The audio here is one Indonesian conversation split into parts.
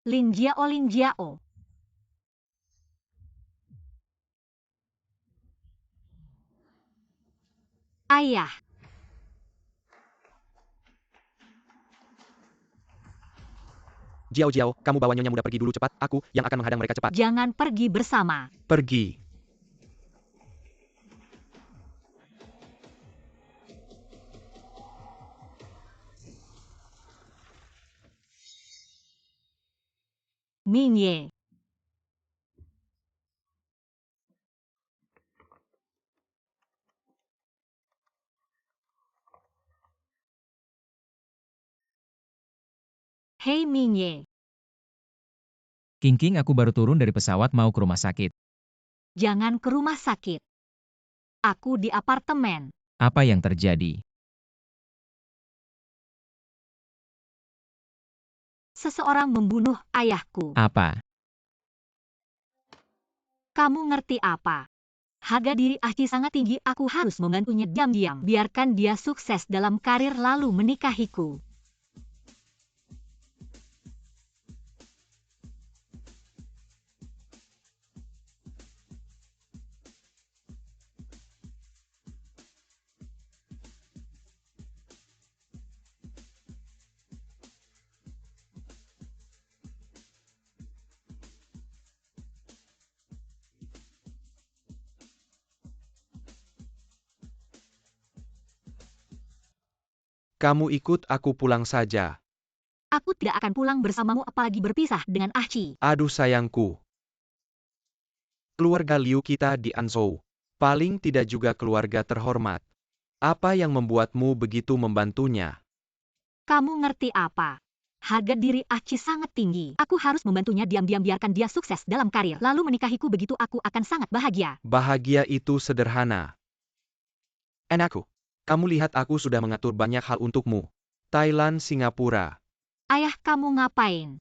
Lin Jiao, Lin Jiao. Ayah. Jiao Jiao, kamu bawa Nyonya Muda pergi dulu cepat, aku yang akan menghadang mereka cepat. Jangan pergi bersama. Pergi. Minye. Hei Minye. King, aku baru turun dari pesawat mau ke rumah sakit. Jangan ke rumah sakit. Aku di apartemen. Apa yang terjadi? Seseorang membunuh ayahku. Apa? Kamu ngerti apa? Harga diri Aci sangat tinggi, aku harus membantunya diam-diam. Biarkan dia sukses dalam karir lalu menikahiku. Kamu ikut aku pulang saja. Aku tidak akan pulang bersamamu apalagi berpisah dengan Aci. Aduh sayangku. Keluarga Liu kita di Anzhou. Paling tidak juga keluarga terhormat. Apa yang membuatmu begitu membantunya? Kamu ngerti apa? Harga diri Aci sangat tinggi. Aku harus membantunya diam-diam biarkan dia sukses dalam karir. Lalu menikahiku, begitu aku akan sangat bahagia. Bahagia itu sederhana. Anakku, kamu lihat aku sudah mengatur banyak hal untukmu. Thailand, Singapura. Ayah, kamu ngapain?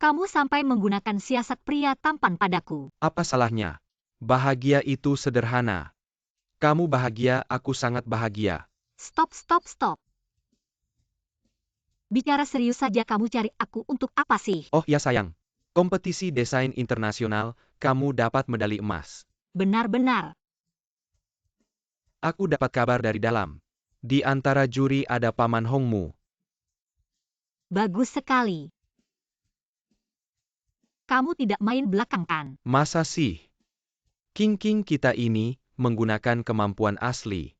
Kamu sampai menggunakan siasat pria tampan padaku. Apa salahnya? Bahagia itu sederhana. Kamu bahagia, aku sangat bahagia. Stop, stop, stop. Bicara serius saja, kamu cari aku untuk apa sih? Oh ya sayang. Kompetisi desain internasional, kamu dapat medali emas. Benar-benar. Aku dapat kabar dari dalam. Di antara juri ada Paman Hongmu. Bagus sekali. Kamu tidak main belakang kan? Masa sih? King kita ini menggunakan kemampuan asli.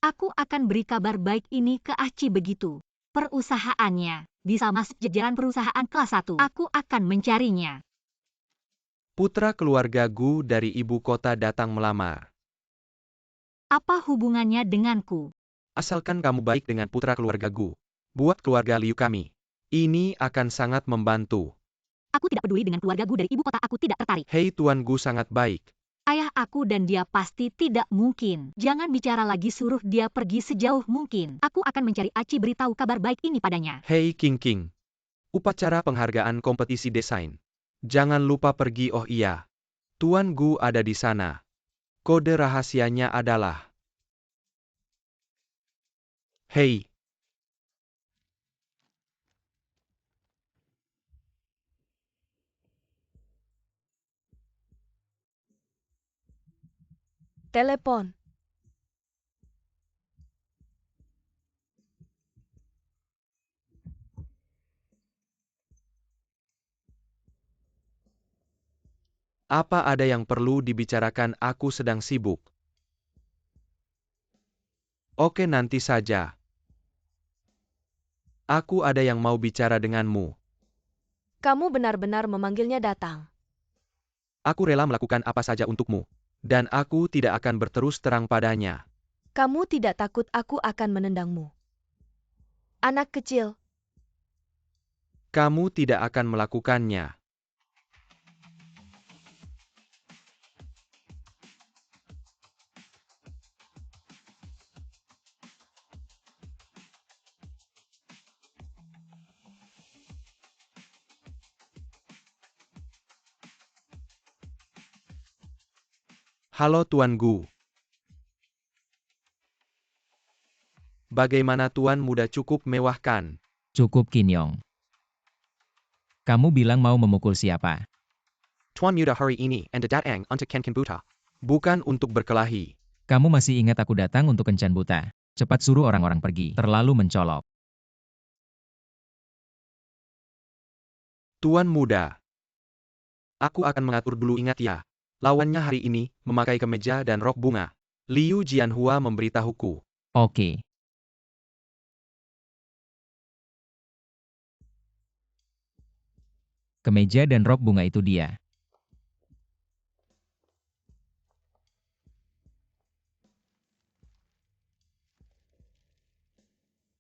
Aku akan beri kabar baik ini ke Aci begitu. Perusahaannya bisa masuk jajaran perusahaan kelas 1. Aku akan mencarinya. Putra keluarga Gu dari ibu kota datang melamar. Apa hubungannya denganku? Asalkan kamu baik dengan putra keluarga Gu. Buat keluarga Liu kami. Ini akan sangat membantu. Aku tidak peduli dengan keluarga Gu dari ibu kota, aku tidak tertarik. Hei Tuan Gu sangat baik. Ayah aku dan dia pasti tidak mungkin. Jangan bicara lagi, suruh dia pergi sejauh mungkin. Aku akan mencari Aci, beritahu kabar baik ini padanya. Hei King. Upacara penghargaan kompetisi desain. Jangan lupa pergi. Oh iya. Tuan Gu ada di sana. Kode rahasianya adalah... Hei. Telepon. Apa ada yang perlu dibicarakan? Aku sedang sibuk. Oke, nanti saja. Aku ada yang mau bicara denganmu. Kamu benar-benar memanggilnya datang. Aku rela melakukan apa saja untukmu. Dan aku tidak akan berterus terang padanya. Kamu tidak takut aku akan menendangmu? Anak kecil. Kamu tidak akan melakukannya. Halo Tuan Gu. Bagaimana Tuan Muda, cukup mewah kan? Cukup Kinyong. Kamu bilang mau memukul siapa? Tuan Muda hari ini Anda datang untuk kencan buta. Bukan untuk berkelahi. Kamu masih ingat aku datang untuk kencan buta. Cepat suruh orang-orang pergi. Terlalu mencolok. Tuan Muda. Aku akan mengatur dulu, ingat ya. Lawannya hari ini, memakai kemeja dan rok bunga. Liu Jianhua memberitahuku. Oke. Kemeja dan rok bunga itu dia.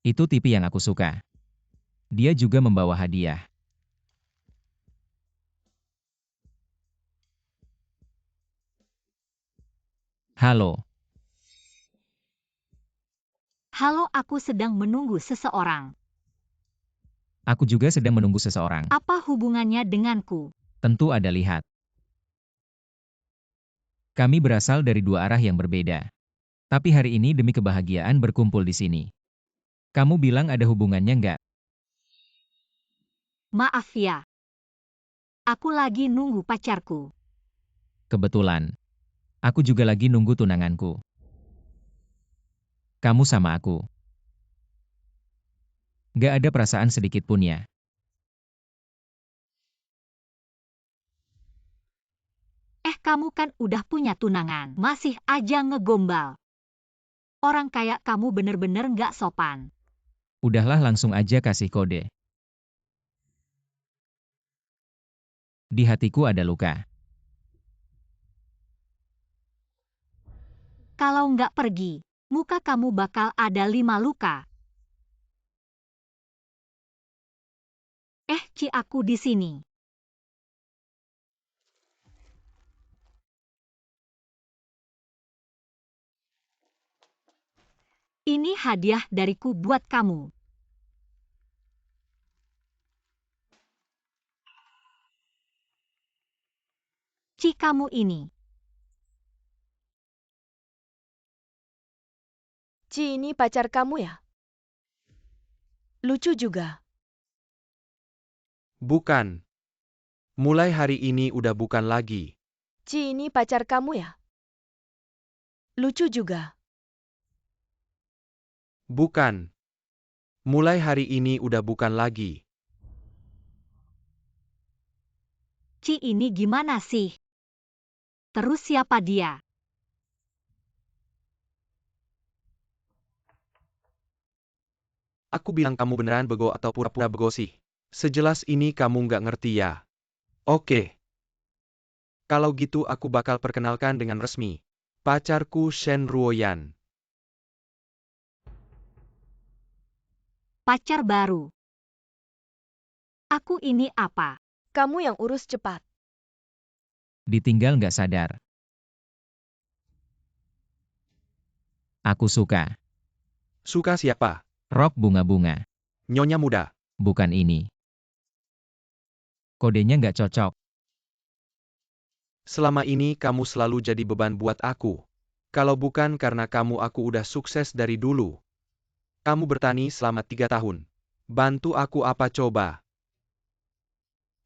Itu tipe yang aku suka. Dia juga membawa hadiah. Halo, Halo, aku sedang menunggu seseorang. aku juga sedang menunggu seseorang. Apa hubungannya denganku? Tentu ada lihat. Kami berasal dari dua arah yang berbeda. Tapi hari ini demi kebahagiaan berkumpul di sini. Kamu bilang ada hubungannya nggak? Maaf ya. Aku lagi nunggu pacarku. Kebetulan. Aku juga lagi nunggu tunanganku. Kamu sama aku. Nggak ada perasaan sedikit pun ya. Kamu kan udah punya tunangan. Masih aja ngegombal. Orang kayak kamu bener-bener nggak sopan. Udahlah langsung aja kasih kode. Di hatiku ada luka. Kalau nggak pergi, muka kamu bakal ada 5 luka. Ci, aku di sini. Ini hadiah dariku buat kamu. Ci, kamu ini. Ci, ini pacar kamu ya? Lucu juga. Bukan. Mulai hari ini udah bukan lagi. Ci, ini pacar kamu ya? Lucu juga. Bukan. Mulai hari ini udah bukan lagi. Ci, ini gimana sih? Terus siapa dia? Aku bilang kamu beneran bego atau pura-pura bego sih? Sejelas ini kamu nggak ngerti ya. Oke. Kalau gitu aku bakal perkenalkan dengan resmi. Pacarku Shen Ruoyan. Pacar baru. Aku ini apa? Kamu yang urus cepat. Ditinggal nggak sadar. Aku suka. Suka siapa? Rok bunga-bunga. Nyonya muda. Bukan ini. Kodenya nggak cocok. Selama ini kamu selalu jadi beban buat aku. Kalau bukan karena kamu aku udah sukses dari dulu. Kamu bertani selama 3 tahun. Bantu aku apa coba?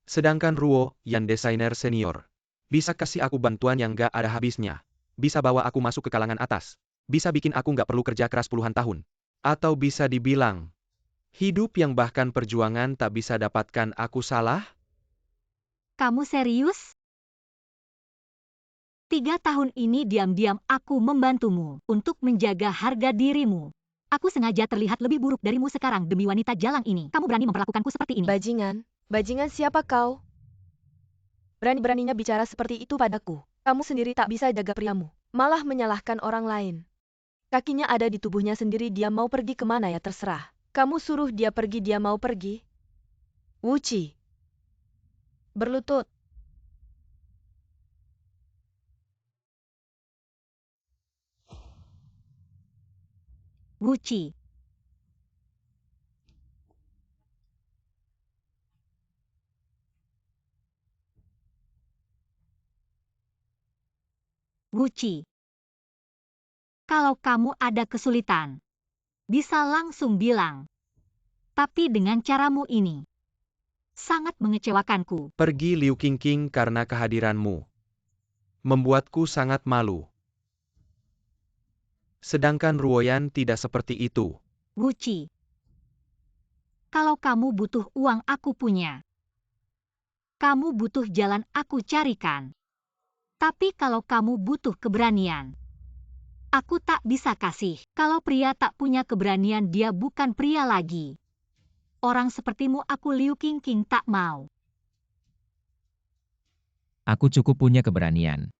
Sedangkan Ruo, yang desainer senior. Bisa kasih aku bantuan yang gak ada habisnya. Bisa bawa aku masuk ke kalangan atas. Bisa bikin aku gak perlu kerja keras puluhan tahun. Atau bisa dibilang, hidup yang bahkan perjuangan tak bisa dapatkan. Aku salah? Kamu serius? 3 tahun ini diam-diam aku membantumu untuk menjaga harga dirimu. Aku sengaja terlihat lebih buruk darimu sekarang demi wanita jalang ini. Kamu berani memperlakukanku seperti ini. Bajingan. Bajingan siapa kau? Berani-beraninya bicara seperti itu padaku. Kamu sendiri tak bisa jaga priamu. Malah menyalahkan orang lain. Kakinya ada di tubuhnya sendiri, dia mau pergi kemana ya terserah. Kamu suruh dia pergi, dia mau pergi. Wuci. Berlutut. Wuci. Wuci. Kalau kamu ada kesulitan, bisa langsung bilang. Tapi dengan caramu ini, sangat mengecewakanku. Pergi Liu Qingqing karena kehadiranmu membuatku sangat malu. Sedangkan Ruoyan tidak seperti itu. Wuci, kalau kamu butuh uang aku punya. Kamu butuh jalan aku carikan. Tapi kalau kamu butuh keberanian, aku tak bisa kasih. Kalau pria tak punya keberanian dia bukan pria lagi. Orang sepertimu aku Liu Qingqing tak mau. Aku cukup punya keberanian.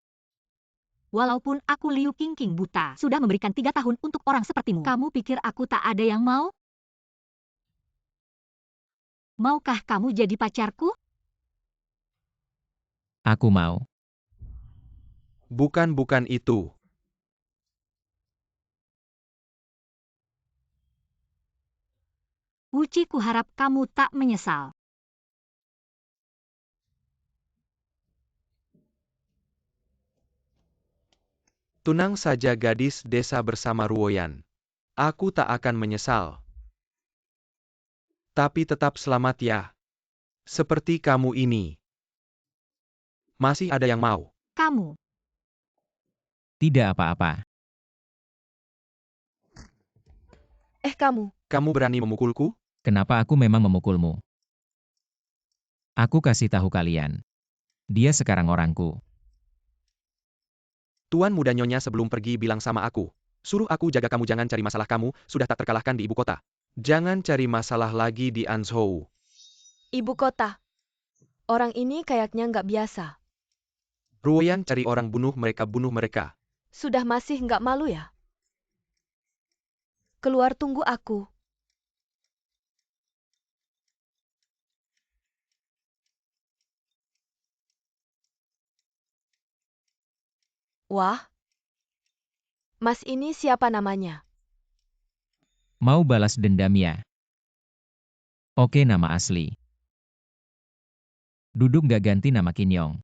Walaupun aku Liu Qingqing buta, sudah memberikan 3 tahun untuk orang sepertimu. Kamu pikir aku tak ada yang mau? Maukah kamu jadi pacarku? Aku mau. Bukan itu. Wuci, kuharap kamu tak menyesal. Tunang saja gadis desa bersama Ruoyan. Aku tak akan menyesal. Tapi tetap selamat ya. Seperti kamu ini. Masih ada yang mau. Kamu, Tidak apa-apa. Kamu. Kamu berani memukulku? Kenapa aku memang memukulmu? Aku kasih tahu kalian. Dia sekarang orangku. Tuan muda Nyonya sebelum pergi bilang sama aku. Suruh aku jaga kamu, jangan cari masalah, kamu sudah tak terkalahkan di ibu kota. Jangan cari masalah lagi di Anzhou. Ibu kota. Orang ini kayaknya nggak biasa. Ruoyan cari orang, bunuh mereka. Sudah masih nggak malu ya? Keluar, tunggu aku. Wah. Mas ini siapa namanya? Mau balas dendam ya? Oke, nama asli. Duduk gak ganti nama Kinyong.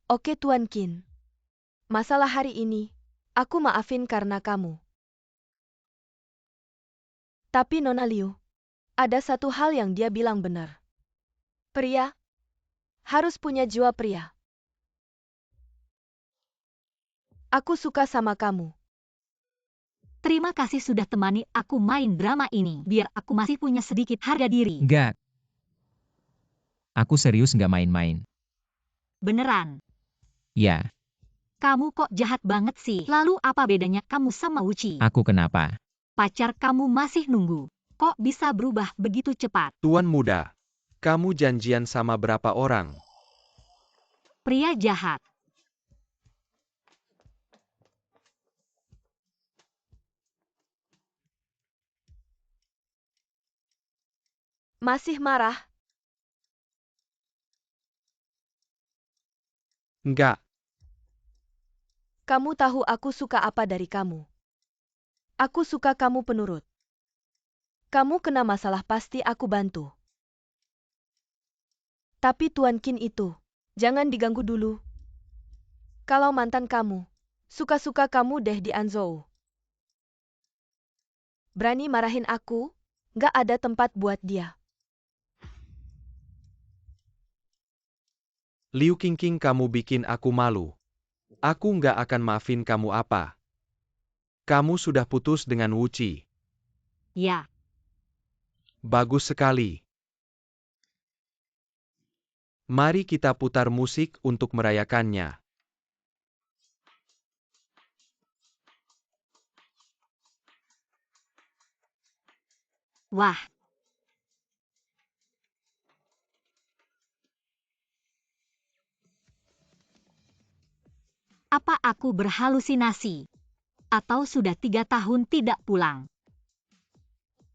Oke Tuan Qin. Masalah hari ini, aku maafin karena kamu. Tapi Nona Liu, ada satu hal yang dia bilang benar. Pria harus punya jiwa pria. Aku suka sama kamu. terima kasih sudah temani aku main drama ini. Biar aku masih punya sedikit harga diri. Enggak. Aku serius gak main-main. Beneran. Ya, Kamu kok jahat banget sih. Lalu apa bedanya kamu sama Wuci? aku kenapa? Pacar kamu masih nunggu. Kok bisa berubah begitu cepat? Tuan muda, kamu janjian sama berapa orang? Pria jahat. Masih marah? Enggak. Kamu tahu aku suka apa dari kamu. Aku suka kamu penurut. Kamu kena masalah pasti aku bantu. Tapi Tuan Qin itu, jangan diganggu dulu. Kalau mantan kamu, suka-suka kamu deh di Anzhou. Berani marahin aku, gak ada tempat buat dia. Liu Qingqing, kamu bikin aku malu. Aku nggak akan maafin kamu apa. Kamu sudah putus dengan Wuci. Ya, Bagus sekali. Mari kita putar musik untuk merayakannya. wah. Apa aku berhalusinasi? Atau sudah 3 tahun tidak pulang?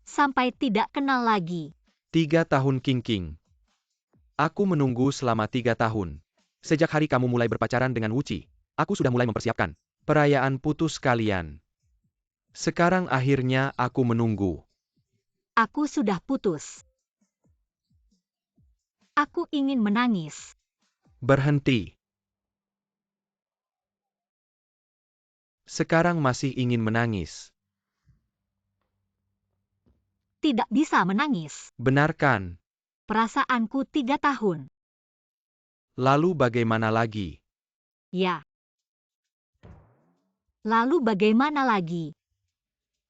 Sampai tidak kenal lagi. 3 tahun Qingqing. Aku menunggu selama 3 tahun. Sejak hari kamu mulai berpacaran dengan Wuci, aku sudah mulai mempersiapkan perayaan putus kalian. Sekarang akhirnya aku menunggu. Aku sudah putus. Aku ingin menangis. Berhenti. Sekarang masih ingin menangis. tidak bisa menangis. Benarkan. Perasaanku 3 tahun. Lalu bagaimana lagi? Ya. Lalu bagaimana lagi?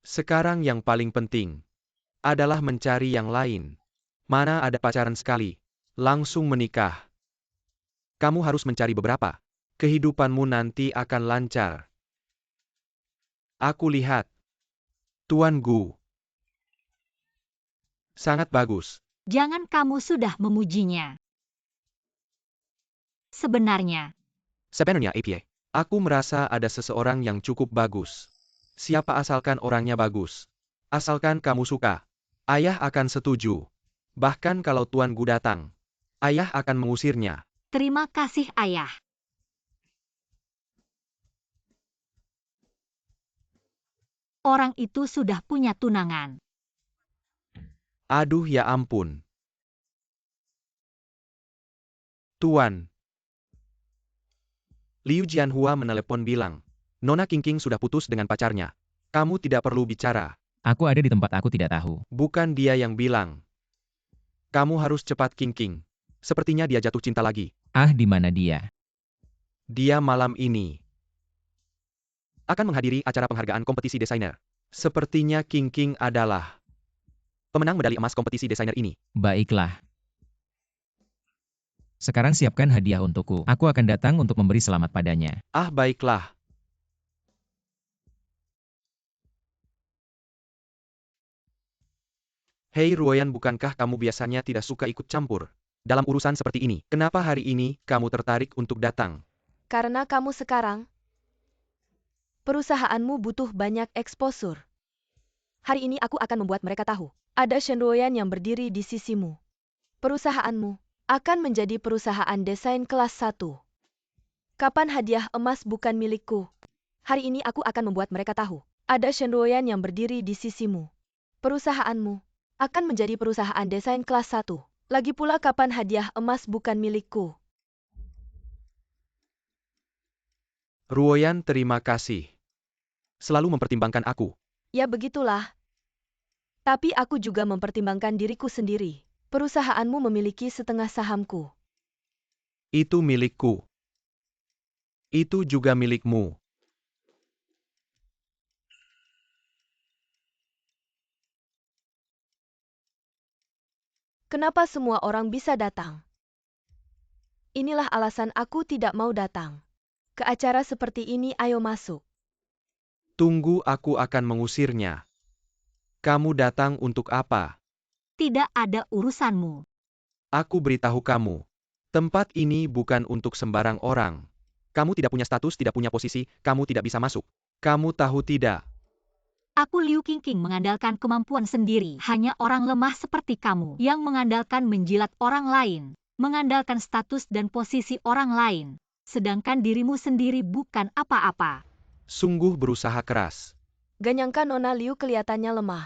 Sekarang yang paling penting adalah mencari yang lain. Mana ada pacaran sekali, langsung menikah. Kamu harus mencari beberapa. Kehidupanmu nanti akan lancar. Aku lihat. Tuan Gu. Sangat bagus. Jangan kamu sudah memujinya. Sebenarnya, Sebenarnya, APA, aku merasa ada seseorang yang cukup bagus. Siapa asalkan orangnya bagus. Asalkan kamu suka. Ayah akan setuju. Bahkan kalau Tuan Gu datang, ayah akan mengusirnya. terima kasih ayah. Orang itu sudah punya tunangan. Aduh ya ampun. Tuan. Liu Jianhua menelepon bilang, Nona Qingqing sudah putus dengan pacarnya. Kamu tidak perlu bicara. Aku ada di tempat aku tidak tahu. Bukan dia yang bilang. Kamu harus cepat Qingqing. Sepertinya dia jatuh cinta lagi. Ah, di mana dia? Dia malam ini akan menghadiri acara penghargaan kompetisi desainer. Sepertinya Qingqing adalah pemenang medali emas kompetisi desainer ini. Baiklah. Sekarang siapkan hadiah untukku. Aku akan datang untuk memberi selamat padanya. Ah, baiklah. Hei Ruoyan, bukankah kamu biasanya tidak suka ikut campur dalam urusan seperti ini? Kenapa hari ini kamu tertarik untuk datang? Karena kamu sekarang, perusahaanmu butuh banyak eksposur. Hari ini aku akan membuat mereka tahu, ada Shen Ruoyan yang berdiri di sisimu. Perusahaanmu akan menjadi perusahaan desain kelas 1. Kapan hadiah emas bukan milikku? Hari ini aku akan membuat mereka tahu, ada Shen Ruoyan yang berdiri di sisimu. Perusahaanmu akan menjadi perusahaan desain kelas 1. Lagi pula kapan hadiah emas bukan milikku? Ruoyan, terima kasih. Selalu mempertimbangkan aku. Ya begitulah. Tapi aku juga mempertimbangkan diriku sendiri. Perusahaanmu memiliki setengah sahamku. Itu milikku. Itu juga milikmu. Kenapa semua orang bisa datang? Inilah alasan aku tidak mau datang. Ke acara seperti ini ayo masuk. Tunggu, aku akan mengusirnya. Kamu datang untuk apa? Tidak ada urusanmu. Aku beritahu kamu. Tempat ini bukan untuk sembarang orang. Kamu tidak punya status, tidak punya posisi, kamu tidak bisa masuk. Kamu tahu tidak? Aku Liu Qingqing mengandalkan kemampuan sendiri. Hanya orang lemah seperti kamu yang mengandalkan menjilat orang lain, mengandalkan status dan posisi orang lain. Sedangkan dirimu sendiri bukan apa-apa. Sungguh berusaha keras. Gak nyangka Nona Liu kelihatannya lemah.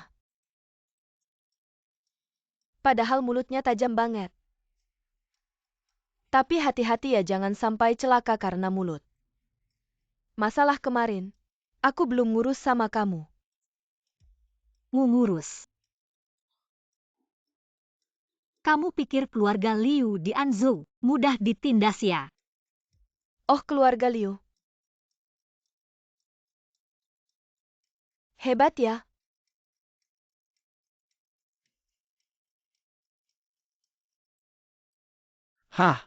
Padahal mulutnya tajam banget. Tapi hati-hati ya, jangan sampai celaka karena mulut. Masalah kemarin, aku belum ngurus sama kamu. Ngurus. Kamu pikir keluarga Liu di Anzhou mudah ditindas ya? Oh, keluarga Liu. Hebat ya. Hah?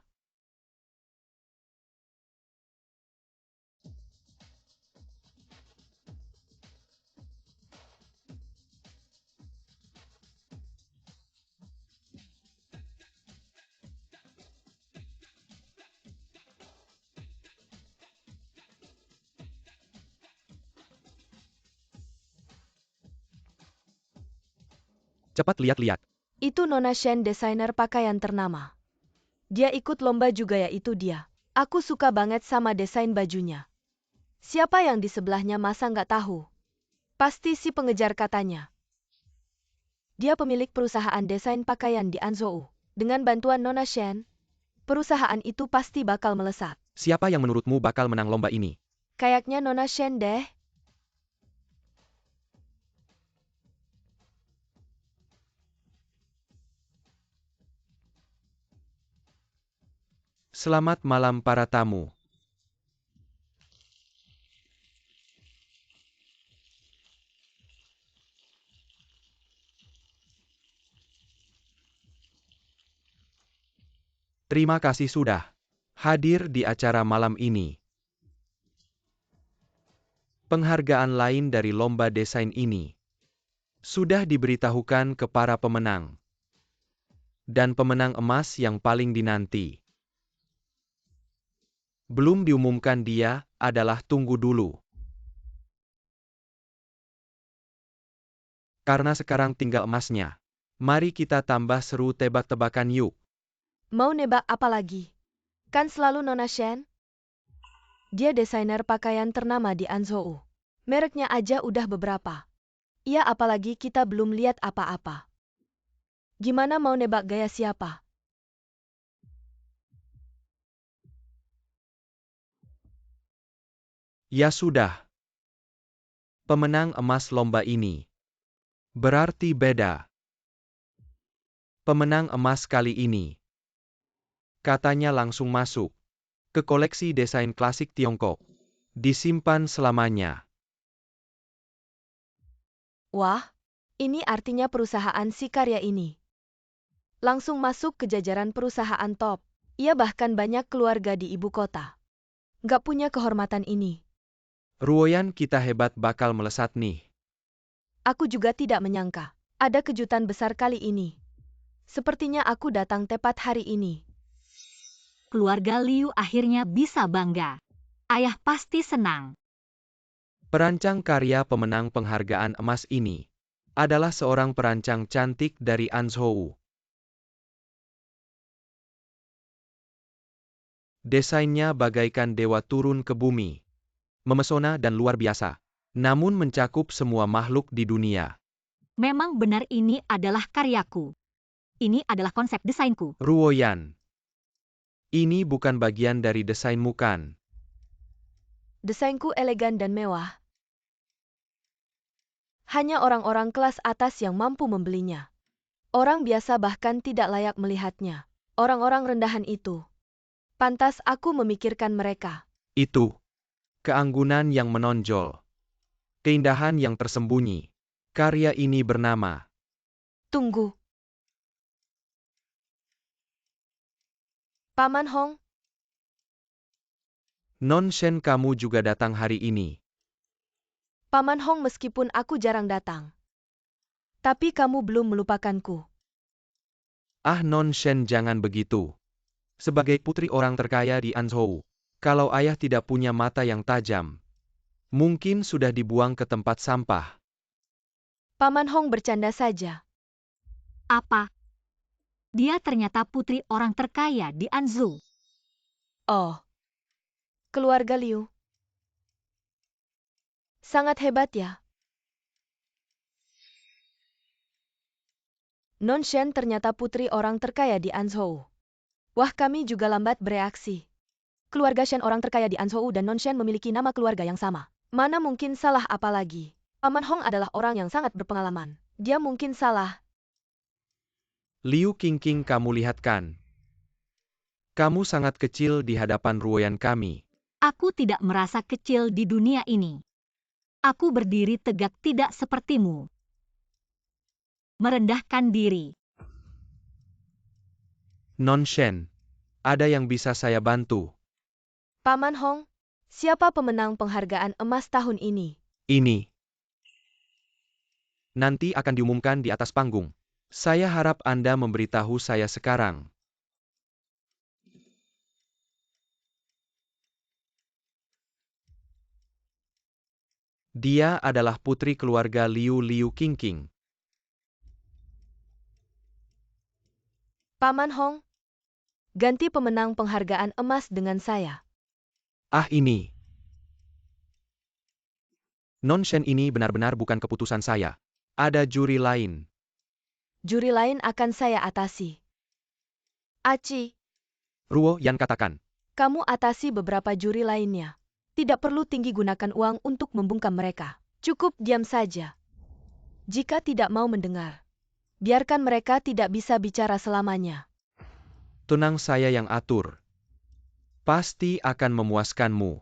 Cepat lihat-lihat. Itu Nona Shen, desainer pakaian ternama. Dia ikut lomba juga ya, itu dia. Aku suka banget sama desain bajunya. Siapa yang di sebelahnya masa nggak tahu? Pasti si pengejar katanya. Dia pemilik perusahaan desain pakaian di Anzhou. Dengan bantuan Nona Shen, perusahaan itu pasti bakal melesat. Siapa yang menurutmu bakal menang lomba ini? Kayaknya Nona Shen deh. Selamat malam para tamu. Terima kasih sudah hadir di acara malam ini. Penghargaan lain dari lomba desain ini sudah diberitahukan ke para pemenang. Dan pemenang emas yang paling dinanti belum diumumkan, dia adalah tunggu dulu. Karena sekarang tinggal emasnya. Mari kita tambah seru tebak-tebakan yuk. Mau nebak apa lagi? Kan selalu Nona Shen? Dia desainer pakaian ternama di Anzhou. Mereknya aja udah beberapa. Ya apalagi kita belum lihat apa-apa. Gimana mau nebak gaya siapa? Ya sudah. Pemenang emas lomba ini berarti beda. Pemenang emas kali ini katanya langsung masuk ke koleksi desain klasik Tiongkok. Disimpan selamanya. Wah, ini artinya perusahaan si karya ini langsung masuk ke jajaran perusahaan top. Ia bahkan banyak keluarga di ibu kota. Gak punya kehormatan ini. Ruoyan kita hebat bakal melesat nih. Aku juga tidak menyangka ada kejutan besar kali ini. Sepertinya aku datang tepat hari ini. Keluarga Liu akhirnya bisa bangga. Ayah pasti senang. Perancang karya pemenang penghargaan emas ini adalah seorang perancang cantik dari Anzhou. Desainnya bagaikan dewa turun ke bumi. Memesona dan luar biasa. Namun mencakup semua makhluk di dunia. Memang benar ini adalah karyaku. Ini adalah konsep desainku. Ruoyan. Ini bukan bagian dari desainmu kan? Desainku elegan dan mewah. Hanya orang-orang kelas atas yang mampu membelinya. Orang biasa bahkan tidak layak melihatnya. Orang-orang rendahan itu. Pantas aku memikirkan mereka. Itu. Keanggunan yang menonjol. Keindahan yang tersembunyi. Karya ini bernama. Tunggu. Paman Hong, Non Shen, kamu juga datang hari ini. Paman Hong, meskipun aku jarang datang. Tapi kamu belum melupakanku. Ah, Non Shen, jangan begitu. Sebagai putri orang terkaya di Anzhou, kalau ayah tidak punya mata yang tajam, mungkin sudah dibuang ke tempat sampah. Paman Hong bercanda saja. Apa? Dia ternyata putri orang terkaya di Anzhou. Oh. Keluarga Liu. Sangat hebat ya. Non Shen ternyata putri orang terkaya di Anzhou. Wah, kami juga lambat bereaksi. Keluarga Shen orang terkaya di Anzhou dan Non Shen memiliki nama keluarga yang sama. Mana mungkin salah apa lagi? Paman Hong adalah orang yang sangat berpengalaman. Dia mungkin salah. Liu Qingqing, kamu lihat kan? Kamu sangat kecil di hadapan Ruoyan kami. Aku tidak merasa kecil di dunia ini. Aku berdiri tegak tidak sepertimu. Merendahkan diri. Non Shen, ada yang bisa saya bantu? Paman Hong, siapa pemenang penghargaan emas tahun ini? Ini. Nanti akan diumumkan di atas panggung. Saya harap Anda memberitahu saya sekarang. Dia adalah putri keluarga Liu Qingqing. Paman Hong, ganti pemenang penghargaan emas dengan saya. Ah, ini. Non Shen, ini benar-benar bukan keputusan saya. Ada juri lain. Juri lain akan saya atasi. Aci, Ruoyan katakan. kamu atasi beberapa juri lainnya. Tidak perlu tinggi gunakan uang untuk membungkam mereka. Cukup diam saja. Jika tidak mau mendengar, biarkan mereka tidak bisa bicara selamanya. Tenang, saya yang atur. Pasti akan memuaskanmu.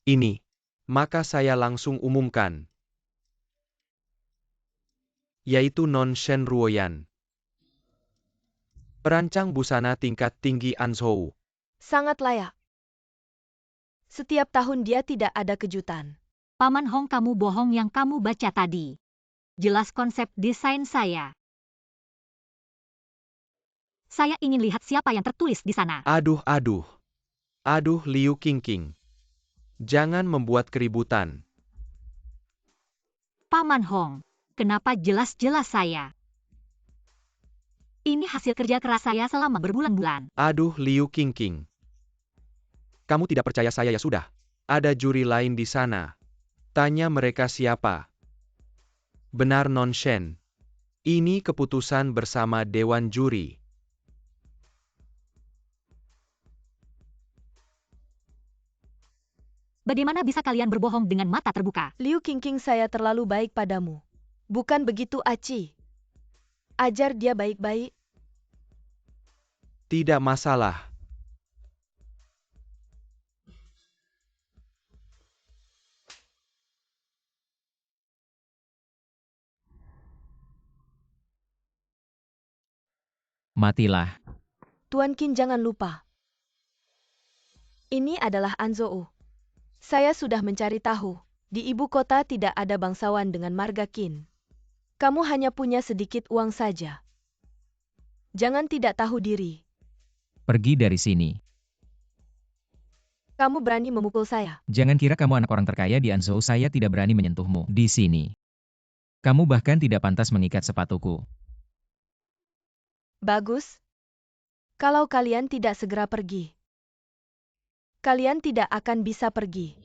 Ini. Maka saya langsung umumkan. Yaitu Non Shen Ruoyan. Perancang busana tingkat tinggi Anzhou. Sangat layak. Setiap tahun dia tidak ada kejutan. Paman Hong, kamu bohong yang kamu baca tadi. Jelas konsep desain saya. Saya ingin lihat siapa yang tertulis di sana. Aduh, aduh. Aduh, Liu Qingqing. Jangan membuat keributan. Paman Hong, kenapa jelas-jelas saya? Ini hasil kerja keras saya selama berbulan-bulan. Aduh, Liu Qingqing. Kamu tidak percaya saya ya sudah. Ada juri lain di sana. Tanya mereka siapa. Benar Non Shen. Ini keputusan bersama Dewan Juri. Bagaimana bisa kalian berbohong dengan mata terbuka? Liu Qingqing, saya terlalu baik padamu. Bukan begitu, Aci. Ajar dia baik-baik. Tidak masalah. Matilah. Tuan Qin, jangan lupa. Ini adalah Anzhou. Saya sudah mencari tahu. Di ibu kota tidak ada bangsawan dengan marga Qin. Kamu hanya punya sedikit uang saja. Jangan tidak tahu diri. Pergi dari sini. Kamu berani memukul saya. Jangan kira kamu anak orang terkaya di Anzhou, saya tidak berani menyentuhmu di sini. Kamu bahkan tidak pantas mengikat sepatuku. Bagus. Kalau kalian tidak segera pergi, kalian tidak akan bisa pergi.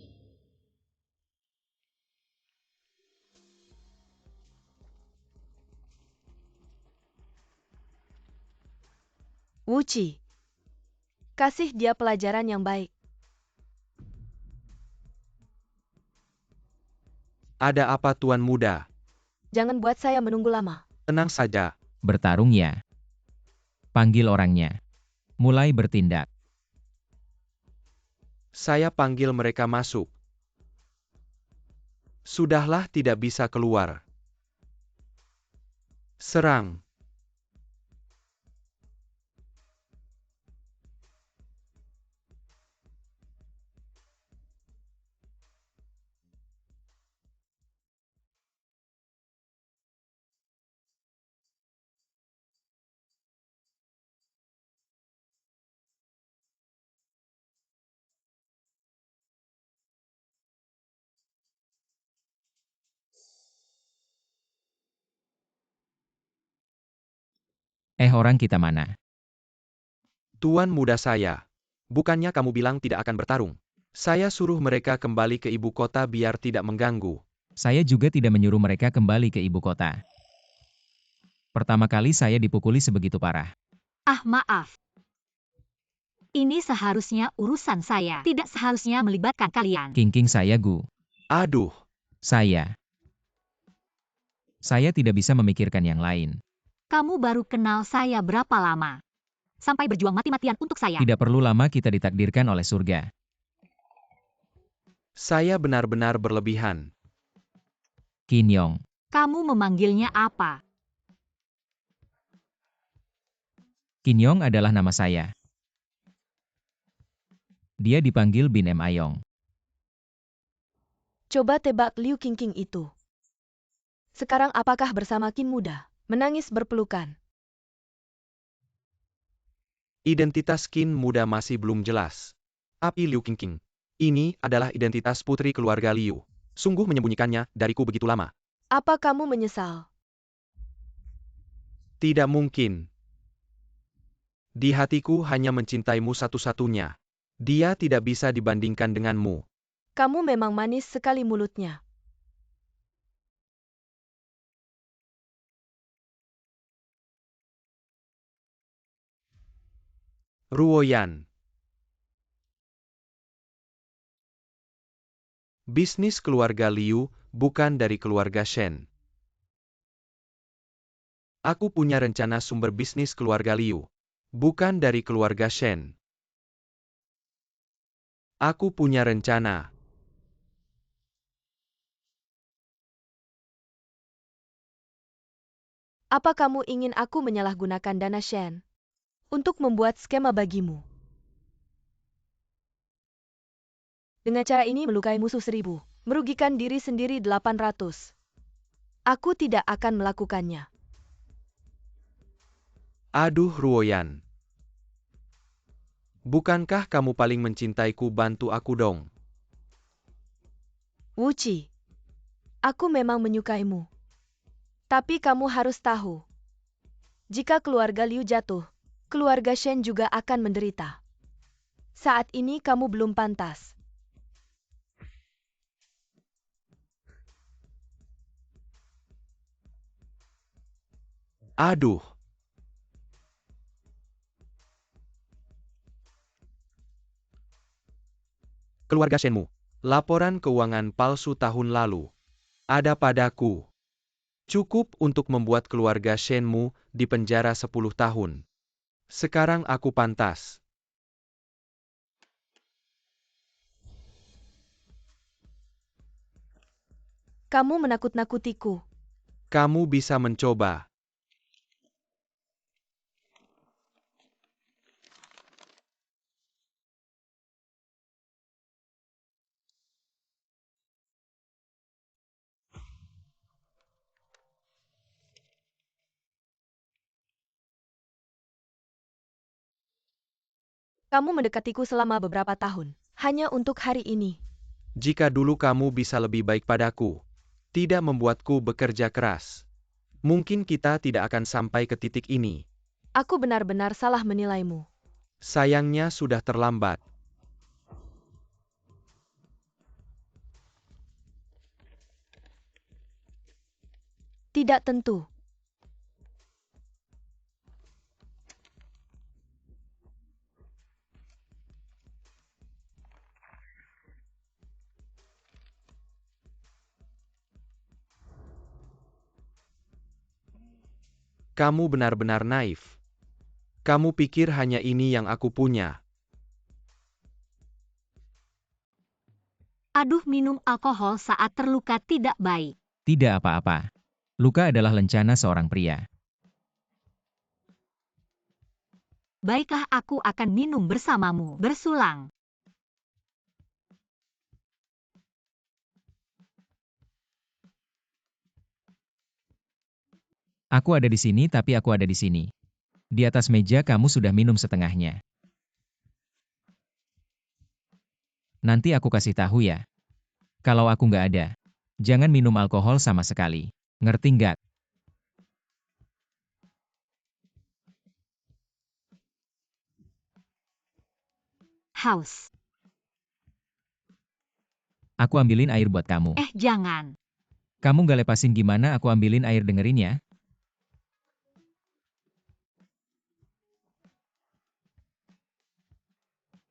Wu Qi, kasih dia pelajaran yang baik. Ada apa Tuan Muda? Jangan buat saya menunggu lama. Tenang saja. Bertarung ya. Panggil orangnya. Mulai bertindak. Saya panggil mereka masuk. Sudahlah, tidak bisa keluar. Serang. Orang kita mana? Tuan Muda saya. Bukannya kamu bilang tidak akan bertarung? Saya suruh mereka kembali ke ibu kota biar tidak mengganggu. Saya juga tidak menyuruh mereka kembali ke ibu kota. Pertama kali saya dipukuli sebegitu parah. Ah, maaf. Ini seharusnya urusan saya. Tidak seharusnya melibatkan kalian. Qingqing, saya Gu. Aduh. Saya tidak bisa memikirkan yang lain. Kamu baru kenal saya berapa lama? Sampai berjuang mati-matian untuk saya. Tidak perlu lama kita ditakdirkan oleh surga. Saya benar-benar berlebihan. Qin Yong. Kamu memanggilnya apa? Qin Yong adalah nama saya. Dia dipanggil Bin M. Ayong. Coba tebak Liu Qingqing itu. Sekarang apakah bersama Qin Muda? Menangis berpelukan. Identitas Qin Muda masih belum jelas. Tapi Liu Qingqing. Ini adalah identitas putri keluarga Liu. Sungguh menyembunyikannya dariku begitu lama. Apa kamu menyesal? Tidak mungkin. Di hatiku hanya mencintaimu satu-satunya. Dia tidak bisa dibandingkan denganmu. Kamu memang manis sekali mulutnya. Ruoyan. Bisnis keluarga Liu bukan dari keluarga Shen. Aku punya rencana sumber bisnis keluarga Liu, bukan dari keluarga Shen. Aku punya rencana. Apa kamu ingin aku menyalahgunakan dana Shen untuk membuat skema bagimu? Dengan cara ini melukai musuh 1000, merugikan diri sendiri 800. Aku tidak akan melakukannya. Aduh Ruoyan. Bukankah kamu paling mencintaiku, bantu aku dong? Wuci, aku memang menyukaimu. Tapi kamu harus tahu, jika keluarga Liu jatuh, keluarga Shen juga akan menderita. Saat ini kamu belum pantas. Aduh. Keluarga Shenmu. Laporan keuangan palsu tahun lalu. Ada padaku. Cukup untuk membuat keluarga Shenmu dipenjara 10 tahun. Sekarang aku pantas. Kamu menakut-nakutiku. Kamu bisa mencoba. Kamu mendekatiku selama beberapa tahun, hanya untuk hari ini. Jika dulu kamu bisa lebih baik padaku, tidak membuatku bekerja keras, mungkin kita tidak akan sampai ke titik ini. Aku benar-benar salah menilaimu. Sayangnya sudah terlambat. Tidak tentu. Kamu benar-benar naif. Kamu pikir hanya ini yang aku punya. Aduh, minum alkohol saat terluka tidak baik. Tidak apa-apa. Luka adalah lencana seorang pria. Baiklah, aku akan minum bersamamu. Bersulang. Aku ada di sini tapi aku ada di sini. Di atas meja kamu sudah minum setengahnya. Nanti aku kasih tahu ya. Kalau aku nggak ada, jangan minum alkohol sama sekali. Ngerti nggak? Haus. Aku ambilin air buat kamu. Jangan. Kamu nggak lepasin gimana aku ambilin air, dengerin ya.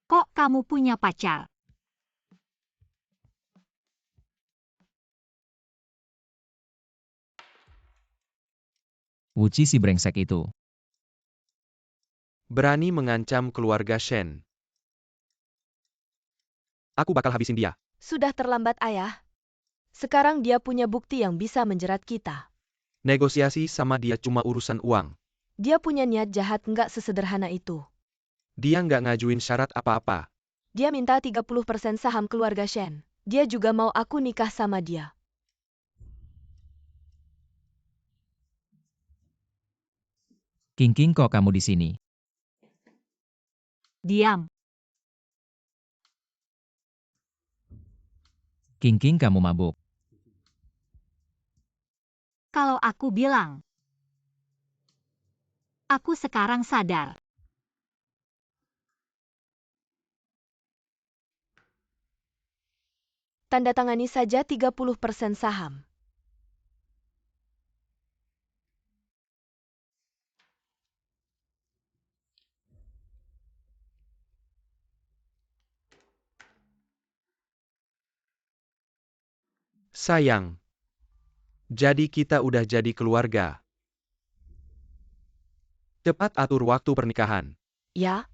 Kok kamu punya pacar? Wuci si brengsek itu. Berani mengancam keluarga Shen. Aku bakal habisin dia. Sudah terlambat, ayah. Sekarang dia punya bukti yang bisa menjerat kita. Negosiasi sama dia cuma urusan uang. Dia punya niat jahat, nggak sesederhana itu. Dia nggak ngajuin syarat apa-apa. Dia minta 30% saham keluarga Shen. Dia juga mau aku nikah sama dia. King kok kamu di sini? Diam. King kamu mabuk. Kalau aku bilang. Aku sekarang sadar. Tanda tangani saja 30% saham. Sayang. Jadi kita udah jadi keluarga. Cepat atur waktu pernikahan. Ya?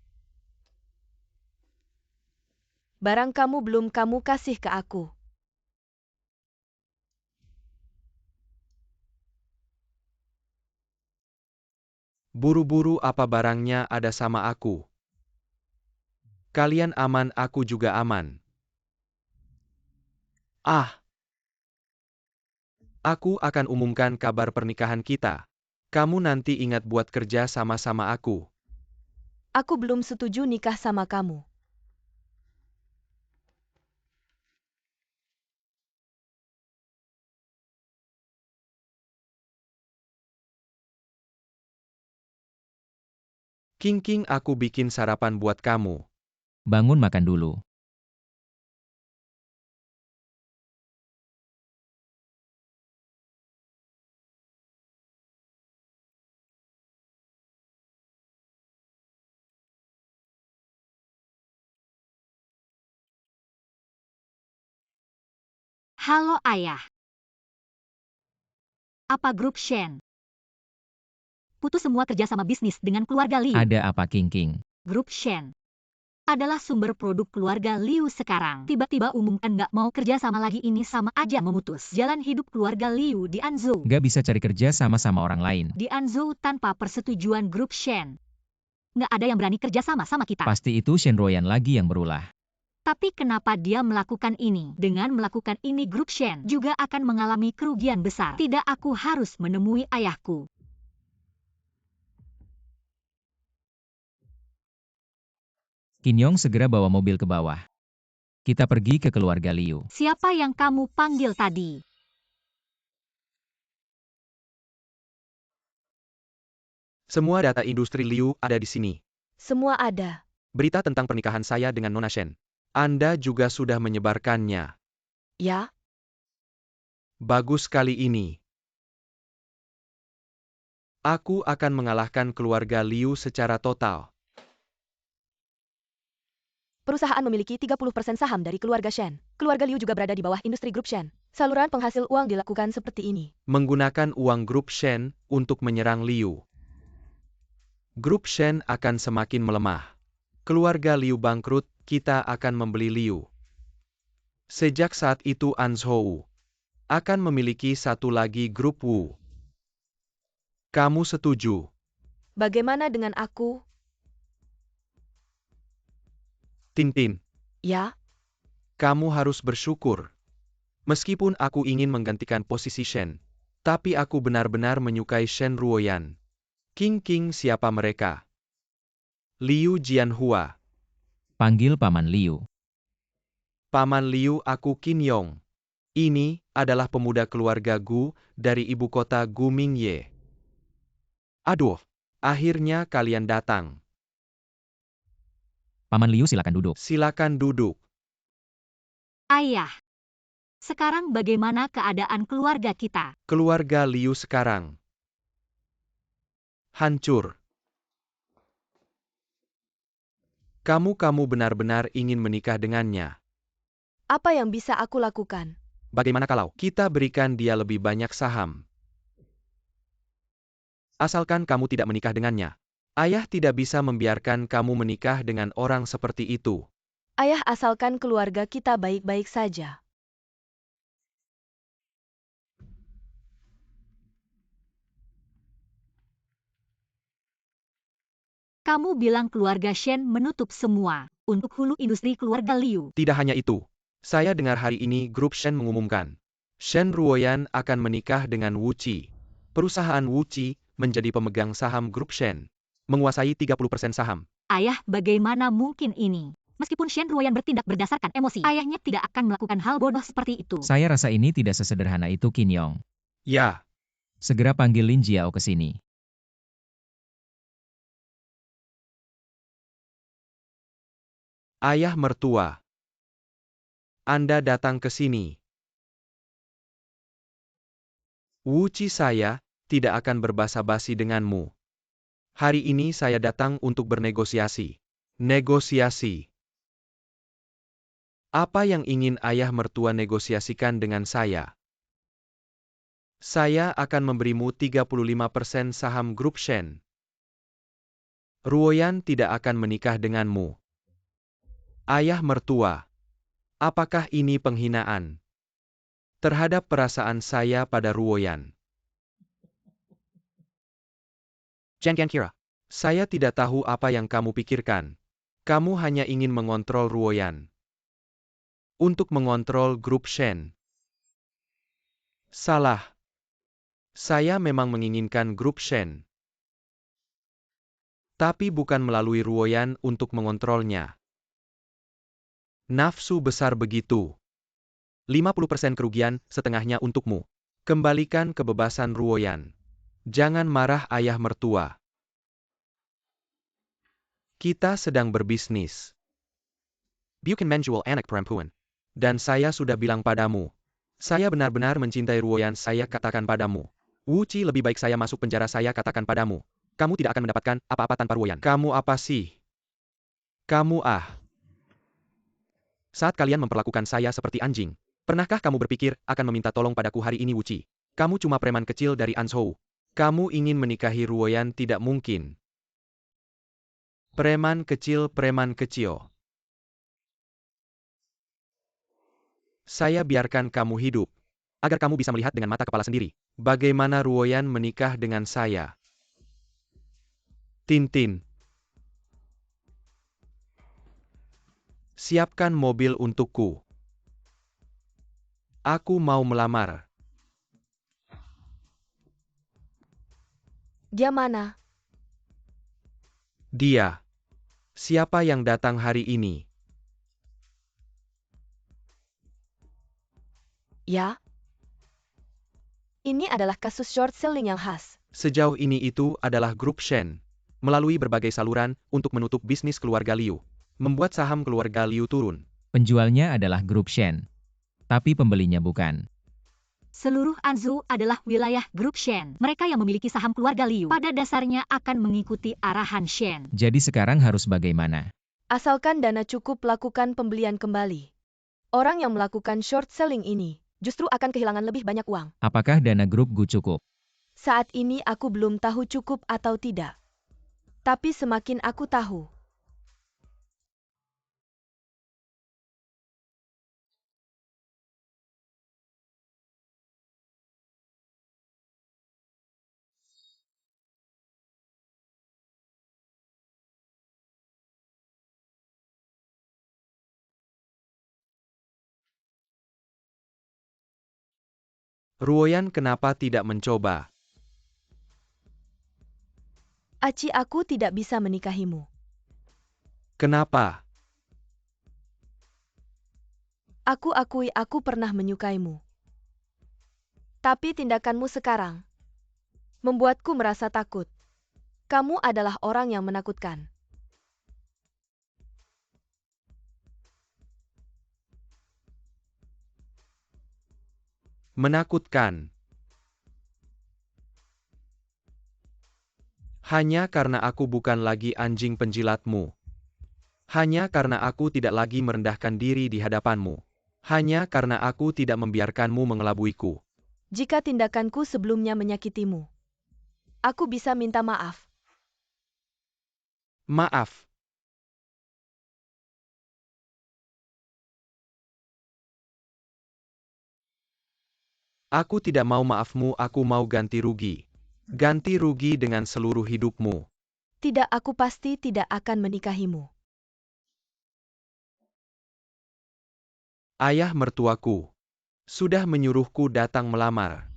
Barang kamu belum kamu kasih ke aku. Buru-buru apa barangnya ada sama aku. Kalian aman, aku juga aman. Ah, aku akan umumkan kabar pernikahan kita. Kamu nanti ingat buat kerja sama-sama aku. Aku belum setuju nikah sama kamu. King, aku bikin sarapan buat kamu. Bangun makan dulu. Halo ayah. Apa grup Shen? Putus semua kerjasama bisnis dengan keluarga Liu. Ada apa King? Grup Shen adalah sumber produk keluarga Liu sekarang. Tiba-tiba umumkan nggak mau kerja sama lagi, ini sama aja memutus jalan hidup keluarga Liu di Anzhou. Nggak bisa cari kerja sama-sama orang lain. Di Anzhou tanpa persetujuan grup Shen. Nggak ada yang berani kerja sama sama kita. Pasti itu Shen Ruoyan lagi yang berulah. Tapi kenapa dia melakukan ini? Dengan melakukan ini grup Shen juga akan mengalami kerugian besar. Tidak, aku harus menemui ayahku. Qin Yong segera bawa mobil ke bawah. Kita pergi ke keluarga Liu. Siapa yang kamu panggil tadi? Semua data industri Liu ada di sini. Semua ada. Berita tentang pernikahan saya dengan Nona Shen. Anda juga sudah menyebarkannya. Ya? Bagus sekali ini. Aku akan mengalahkan keluarga Liu secara total. Perusahaan memiliki 30% saham dari keluarga Shen. Keluarga Liu juga berada di bawah industri grup Shen. Saluran penghasil uang dilakukan seperti ini. Menggunakan uang grup Shen untuk menyerang Liu. Grup Shen akan semakin melemah. Keluarga Liu bangkrut, kita akan membeli Liu. Sejak saat itu Anzhou akan memiliki satu lagi grup Wu. Kamu setuju? Bagaimana dengan aku? Tintin, Ya? kamu harus bersyukur. Meskipun aku ingin menggantikan posisi Shen, tapi aku benar-benar menyukai Shen Ruoyan. King, siapa mereka? Liu Jianhua. Panggil Paman Liu. Paman Liu, aku Qin Yong. Ini adalah pemuda keluarga Gu dari ibu kota Gu Mingye. Aduh, akhirnya kalian datang. Paman Liu silakan duduk. Silakan duduk. Ayah, sekarang bagaimana keadaan keluarga kita? Keluarga Liu sekarang hancur. Kamu benar-benar ingin menikah dengannya. Apa yang bisa aku lakukan? Bagaimana kalau kita berikan dia lebih banyak saham? Asalkan kamu tidak menikah dengannya. Ayah tidak bisa membiarkan kamu menikah dengan orang seperti itu. Ayah, asalkan keluarga kita baik-baik saja. Kamu bilang keluarga Shen menutup semua untuk hulu industri keluarga Liu. Tidak hanya itu. Saya dengar hari ini grup Shen mengumumkan. Shen Ruoyan akan menikah dengan Wu Qi. Perusahaan Wu Qi menjadi pemegang saham grup Shen. Menguasai 30% saham. Ayah, bagaimana mungkin ini? Meskipun Shen Ruoyan bertindak berdasarkan emosi, ayahnya tidak akan melakukan hal bodoh seperti itu. Saya rasa ini tidak sesederhana itu Qin Yong. Ya, Segera panggil Lin Jiao ke sini. ayah mertua. Anda datang ke sini. Wu Qi, saya tidak akan berbasa-basi denganmu. Hari ini saya datang untuk bernegosiasi. Negosiasi. Apa yang ingin ayah mertua negosiasikan dengan saya? Saya akan memberimu 35% saham grup Shen. Ruoyan tidak akan menikah denganmu. Ayah mertua. Apakah ini penghinaan terhadap perasaan saya pada Ruoyan? Zhang Qianqira. Saya tidak tahu apa yang kamu pikirkan. Kamu hanya ingin mengontrol Ruoyan. Untuk mengontrol grup Shen. Salah. Saya memang menginginkan grup Shen. Tapi bukan melalui Ruoyan untuk mengontrolnya. Nafsu besar begitu. 50% kerugian, setengahnya untukmu. Kembalikan kebebasan Ruoyan. Jangan marah ayah mertua. Kita sedang berbisnis. Bukan menjual anak perempuan. Dan saya sudah bilang padamu. Saya benar-benar mencintai Ruoyan, saya katakan padamu. Wu Qi, lebih baik saya masuk penjara, saya katakan padamu. Kamu tidak akan mendapatkan apa-apa tanpa Ruoyan. Kamu apa sih? Kamu Saat kalian memperlakukan saya seperti anjing, pernahkah kamu berpikir akan meminta tolong padaku hari ini, Wu Qi? Kamu cuma preman kecil dari Anzhou. Kamu ingin menikahi Ruoyan, tidak mungkin. Preman kecil, preman kecil. Saya biarkan kamu hidup, agar kamu bisa melihat dengan mata kepala sendiri, bagaimana Ruoyan menikah dengan saya. Tintin. Siapkan mobil untukku. Aku mau melamar. Dia mana? Dia. Siapa yang datang hari ini? Ya. Ini adalah kasus short selling yang khas. Sejauh ini itu adalah grup Shen. Melalui berbagai saluran, untuk menutup bisnis keluarga Liu. Membuat saham keluarga Liu turun. Penjualnya adalah grup Shen. Tapi pembelinya bukan. Seluruh Anzhou adalah wilayah grup Shen. Mereka yang memiliki saham keluarga Liu pada dasarnya akan mengikuti arahan Shen. Jadi sekarang harus bagaimana? Asalkan dana cukup, lakukan pembelian kembali. Orang yang melakukan short selling ini justru akan kehilangan lebih banyak uang. Apakah dana grup Gu cukup? Saat ini aku belum tahu cukup atau tidak. Tapi semakin aku tahu, Ruoyan kenapa tidak mencoba? Aci, aku tidak bisa menikahimu. Kenapa? Aku akui aku pernah menyukaimu. Tapi tindakanmu sekarang membuatku merasa takut. Kamu adalah orang yang menakutkan. Menakutkan. Hanya karena aku bukan lagi anjing penjilatmu. Hanya karena aku tidak lagi merendahkan diri di hadapanmu. Hanya karena aku tidak membiarkanmu mengelabuiku. Jika tindakanku sebelumnya menyakitimu, aku bisa minta maaf. Maaf. Aku tidak mau maafmu, aku mau ganti rugi. Ganti rugi dengan seluruh hidupmu. Tidak, aku pasti tidak akan menikahimu. Ayah mertuaku sudah menyuruhku datang melamar.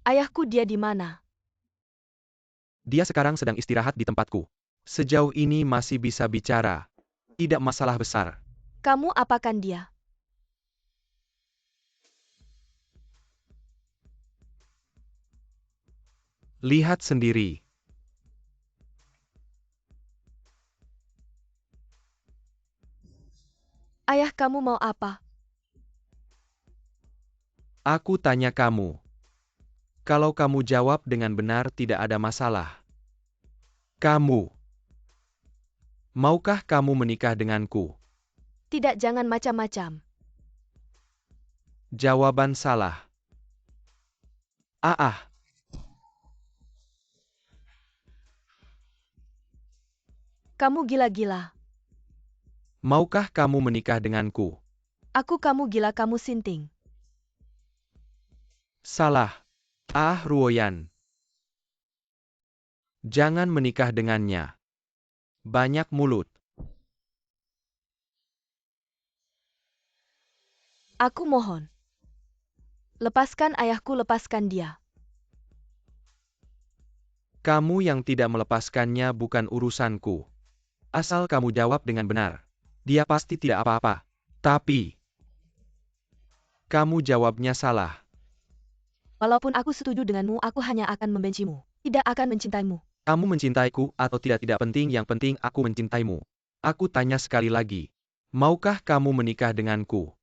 Ayahku, dia di mana? Dia sekarang sedang istirahat di tempatku. Sejauh ini masih bisa bicara. Tidak masalah besar. Kamu apakan dia? Lihat sendiri. Ayah kamu mau apa? Aku tanya kamu. Kalau kamu jawab dengan benar, tidak ada masalah. Kamu. Maukah kamu menikah denganku? Tidak, jangan macam-macam. Jawaban salah. Ah ah, Kamu gila-gila. maukah kamu menikah denganku? Aku kamu gila kamu sinting. Salah. Ah Ruoyan. Jangan menikah dengannya. Banyak mulut. Aku mohon. Lepaskan ayahku, lepaskan dia. Kamu yang tidak melepaskannya bukan urusanku. Asal kamu jawab dengan benar. Dia pasti tidak apa-apa. Tapi, kamu jawabnya salah. Walaupun aku setuju denganmu, aku hanya akan membencimu. Tidak akan mencintaimu. Kamu mencintaiku atau tidak penting, yang penting aku mencintaimu. Aku tanya sekali lagi. Maukah kamu menikah denganku?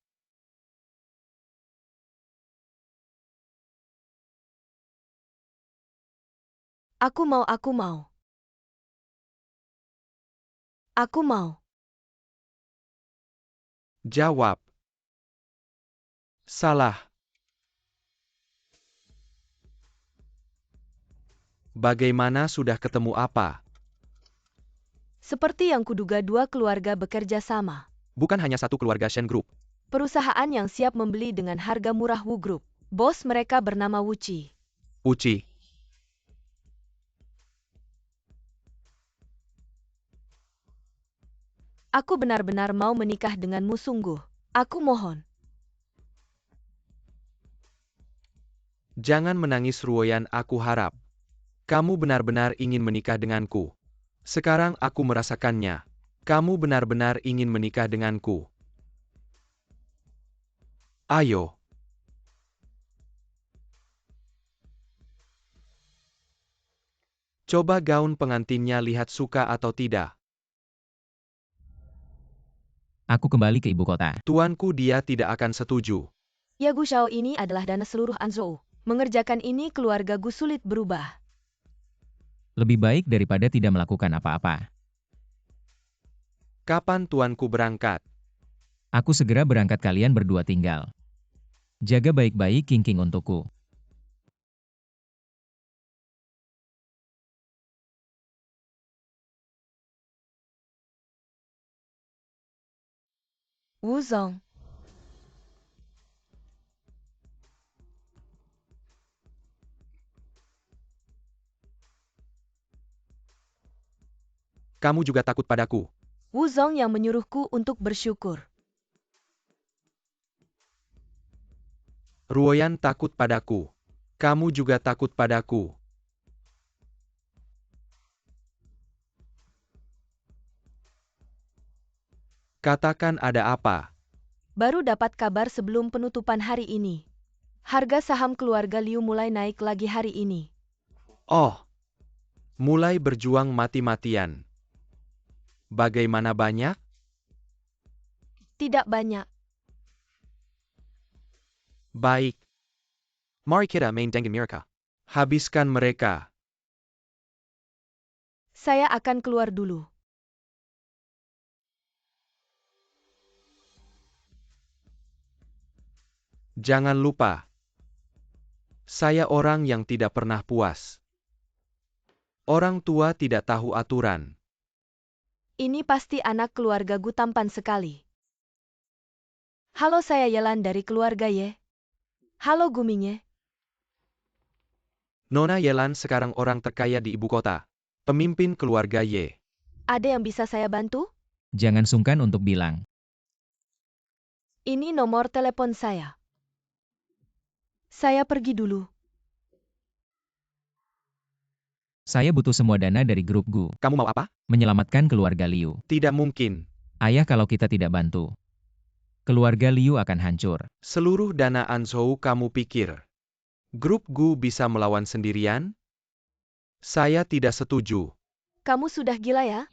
Aku mau, aku mau. Aku mau. Jawab. Salah. Bagaimana, sudah ketemu apa? Seperti yang kuduga, dua keluarga bekerja sama. Bukan hanya satu keluarga Shen Group. Perusahaan yang siap membeli dengan harga murah Wu Group. Bos mereka bernama Wu Chi. Uci. Aku benar-benar mau menikah denganmu sungguh. Aku mohon. Jangan menangis Ruoyan, aku harap. Kamu benar-benar ingin menikah denganku. Sekarang aku merasakannya. Kamu benar-benar ingin menikah denganku. Ayo. Coba gaun pengantinnya, lihat suka atau tidak. Aku kembali ke ibu kota. Tuanku, dia tidak akan setuju. Ya Gu Shao, ini adalah dana seluruh Anzhou. Mengerjakan ini keluarga Gu sulit berubah. Lebih baik daripada tidak melakukan apa-apa. Kapan tuanku berangkat? Aku segera berangkat, kalian berdua tinggal. Jaga baik-baik King untukku. Wu Zong. Kamu juga takut padaku? Wu Zong yang menyuruhku untuk bersyukur. Ruoyan takut padaku. Kamu juga takut padaku. Katakan, ada apa? Baru dapat kabar sebelum penutupan hari ini. Harga saham keluarga Liu mulai naik lagi hari ini. Oh, mulai berjuang mati-matian. Bagaimana banyak? Tidak banyak. Baik. Mari kita main dengan mereka. Habiskan mereka. Saya akan keluar dulu. Jangan lupa. Saya orang yang tidak pernah puas. Orang tua tidak tahu aturan. Ini pasti anak keluarga Gu tampan sekali. Halo, saya Yelan dari keluarga Ye. Halo Guminye. Nona Yelan sekarang orang terkaya di ibu kota. Pemimpin keluarga Ye. Ada yang bisa saya bantu? Jangan sungkan untuk bilang. Ini nomor telepon saya. Saya pergi dulu. Saya butuh semua dana dari grup Gu. Kamu mau apa? Menyelamatkan keluarga Liu. Tidak mungkin. Ayah, kalau kita tidak bantu, keluarga Liu akan hancur. Seluruh dana Anzhou kamu pikir grup Gu bisa melawan sendirian? Saya tidak setuju. Kamu sudah gila ya?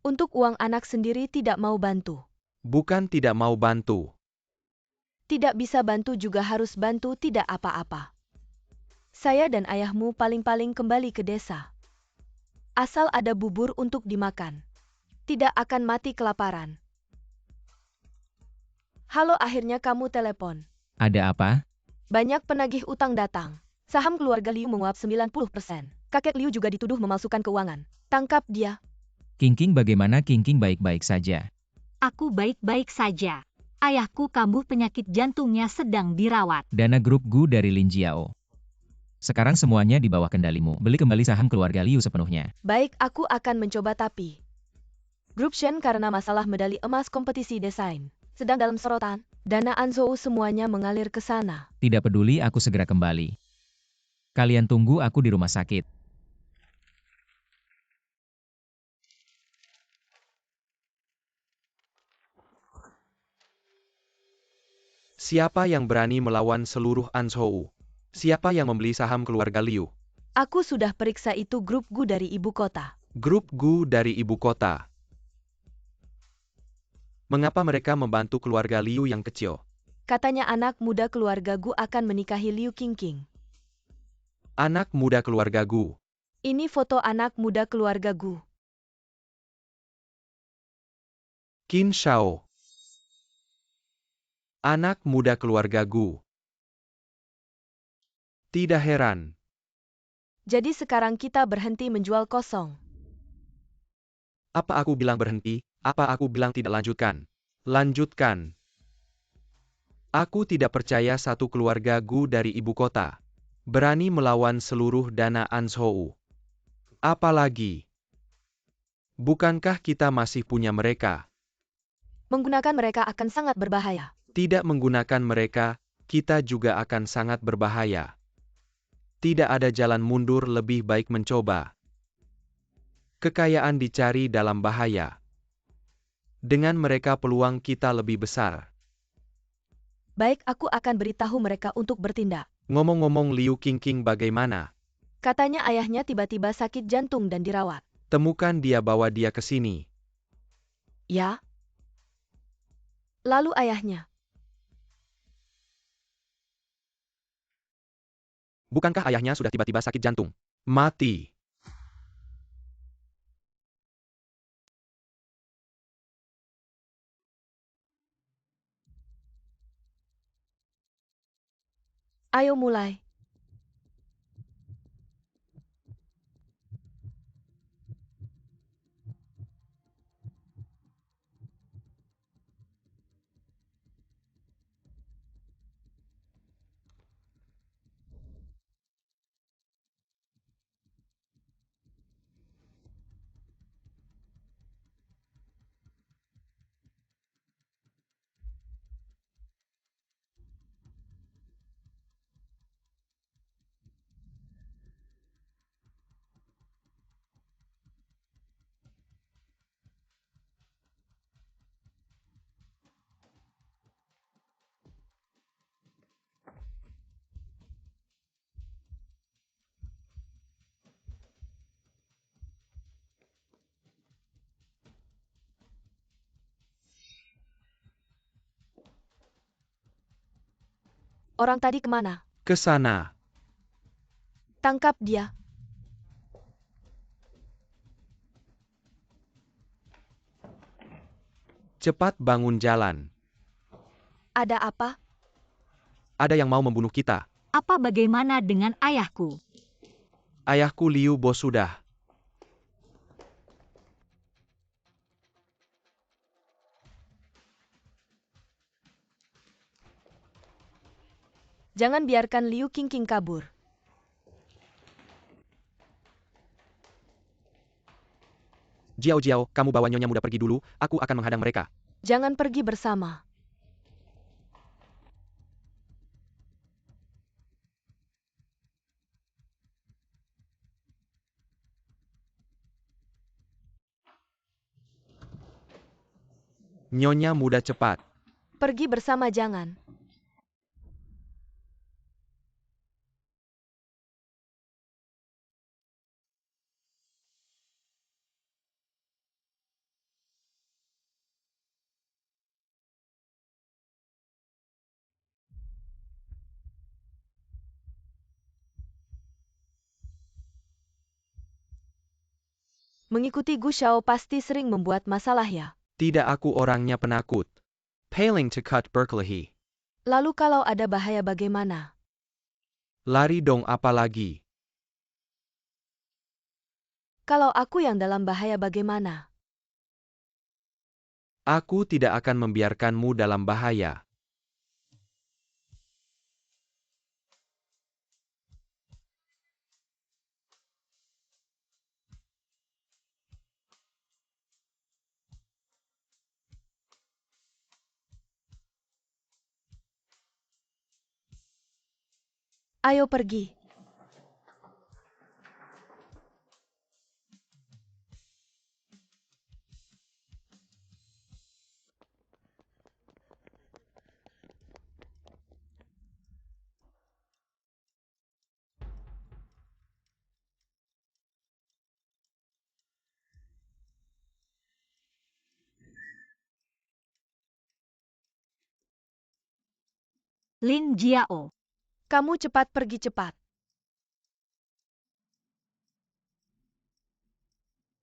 Untuk uang anak sendiri tidak mau bantu. Bukan tidak mau bantu. Tidak bisa bantu juga harus bantu, tidak apa-apa. Saya dan ayahmu paling-paling kembali ke desa. Asal ada bubur untuk dimakan. Tidak akan mati kelaparan. Halo, akhirnya kamu telepon. Ada apa? Banyak penagih utang datang. Saham keluarga Liu menguap 90%. Kakek Liu juga dituduh memalsukan keuangan. Tangkap dia. King bagaimana King baik-baik saja. Aku baik-baik saja. Ayahku kambuh penyakit jantungnya sedang dirawat. Dana grup Gu dari Lin Jiao. Sekarang semuanya di bawah kendalimu. Beli kembali saham keluarga Liu sepenuhnya. Baik, aku akan mencoba tapi. Grup Shen karena masalah medali emas kompetisi desain. Sedang dalam sorotan. Dana Anzhou semuanya mengalir ke sana. Tidak peduli, aku segera kembali. Kalian tunggu aku di rumah sakit. Siapa yang berani melawan seluruh Anzhou? Siapa yang membeli saham keluarga Liu? Aku sudah periksa itu grup Gu dari ibu kota. Grup Gu dari ibu kota. Mengapa mereka membantu keluarga Liu yang kecil? Katanya anak muda keluarga Gu akan menikahi Liu Qingqing. Anak muda keluarga Gu. Ini foto anak muda keluarga Gu. Qin Shao. Anak muda keluarga Gu. Tidak heran. Jadi sekarang kita berhenti menjual kosong. Apa aku bilang berhenti? Apa aku bilang tidak lanjutkan? Lanjutkan. Aku tidak percaya satu keluarga Gu dari ibu kota berani melawan seluruh dana Anzhou. Apalagi, bukankah kita masih punya mereka? Menggunakan mereka akan sangat berbahaya. Tidak menggunakan mereka, kita juga akan sangat berbahaya. Tidak ada jalan mundur, lebih baik mencoba. Kekayaan dicari dalam bahaya. Dengan mereka peluang kita lebih besar. Baik, aku akan beritahu mereka untuk bertindak. Ngomong-ngomong Liu Qingqing bagaimana? Katanya ayahnya tiba-tiba sakit jantung dan dirawat. Temukan dia, bawa dia ke sini. Ya? Lalu ayahnya? Bukankah ayahnya sudah tiba-tiba sakit jantung? Mati. Ayo mulai. Orang tadi kemana? Ke sana. Tangkap dia. Cepat bangun jalan. Ada apa? Ada yang mau membunuh kita. Apa bagaimana dengan ayahku? Ayahku Liu Bo sudah. Jangan biarkan Liu Qingqing kabur. Jiao, kamu bawa nyonya muda pergi dulu, aku akan menghadang mereka. Jangan pergi bersama. Nyonya muda cepat. Pergi bersama jangan. Mengikuti Gu Shao pasti sering membuat masalah ya. Tidak, aku orangnya penakut. Paling to cut berkelahi. Lalu kalau ada bahaya bagaimana? Lari dong apa lagi? Kalau aku yang dalam bahaya bagaimana? Aku tidak akan membiarkanmu dalam bahaya. Ayo pergi. Lin Jiao. Kamu cepat pergi cepat.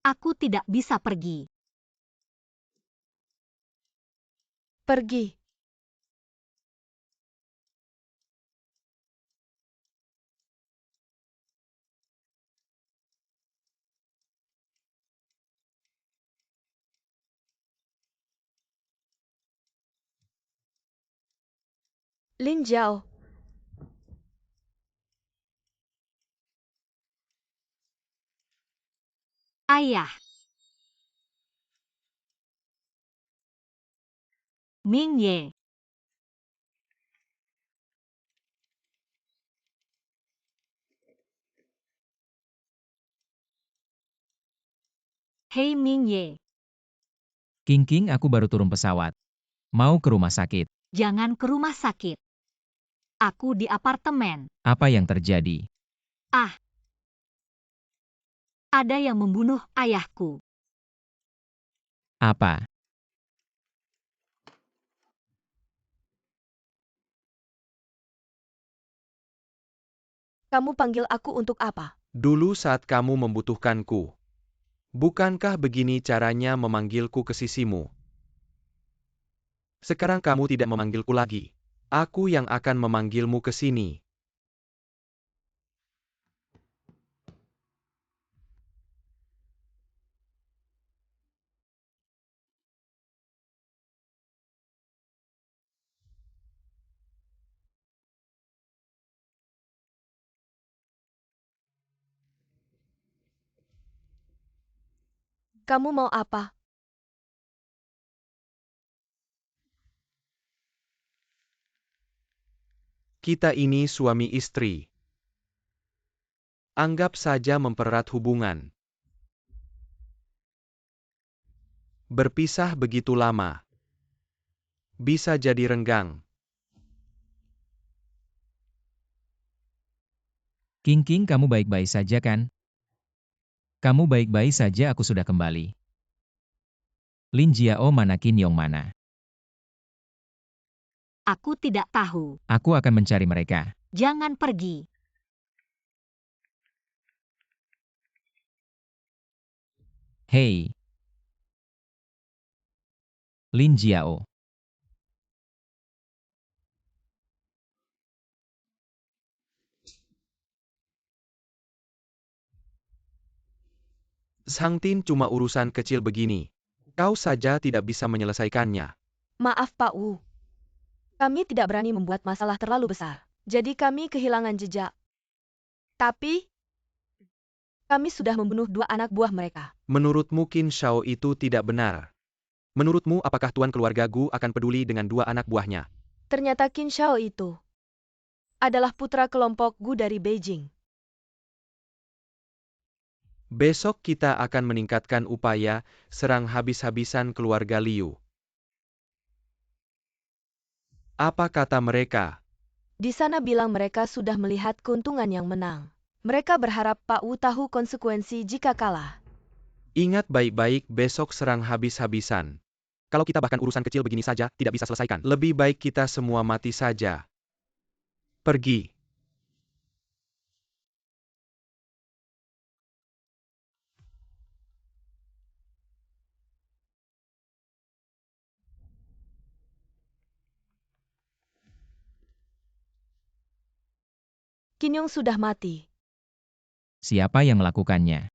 Aku tidak bisa pergi. Pergi. Lin Jiao. Ayah. Ming Ye. Hei Ming Ye, King, aku baru turun pesawat. Mau ke rumah sakit. jangan ke rumah sakit. Aku di apartemen. Apa yang terjadi? Ah, ada yang membunuh ayahku. Apa? Kamu panggil aku untuk apa? Dulu saat kamu membutuhkanku. Bukankah begini caranya memanggilku ke sisimu? Sekarang kamu tidak memanggilku lagi. Aku yang akan memanggilmu ke sini. Kamu mau apa? Kita ini suami istri. Anggap saja mempererat hubungan. Berpisah begitu lama. Bisa jadi renggang. King, kamu baik-baik saja kan? Kamu baik-baik saja, aku sudah kembali. Lin Jiao mana, Qin Yong mana? Aku tidak tahu. Aku akan mencari mereka. Jangan pergi. Hei, Lin Jiao. Sang Tin cuma urusan kecil begini. Kau saja tidak bisa menyelesaikannya. Maaf Pak Wu. Kami tidak berani membuat masalah terlalu besar. Jadi kami kehilangan jejak. Tapi, kami sudah membunuh 2 anak buah mereka. Menurutmu Qin Shao itu tidak benar. Menurutmu apakah tuan keluarga Gu akan peduli dengan 2 anak buahnya? Ternyata Qin Shao itu adalah putra kelompok Gu dari Beijing. Besok kita akan meningkatkan upaya, serang habis-habisan keluarga Liu. Apa kata mereka? Di sana bilang mereka sudah melihat keuntungan yang menang. Mereka berharap Pak Wu tahu konsekuensi jika kalah. Ingat baik-baik besok serang habis-habisan. Kalau kita bahkan urusan kecil begini saja, tidak bisa selesaikan. Lebih baik kita semua mati saja. Pergi. Qin Yong sudah mati. Siapa yang melakukannya?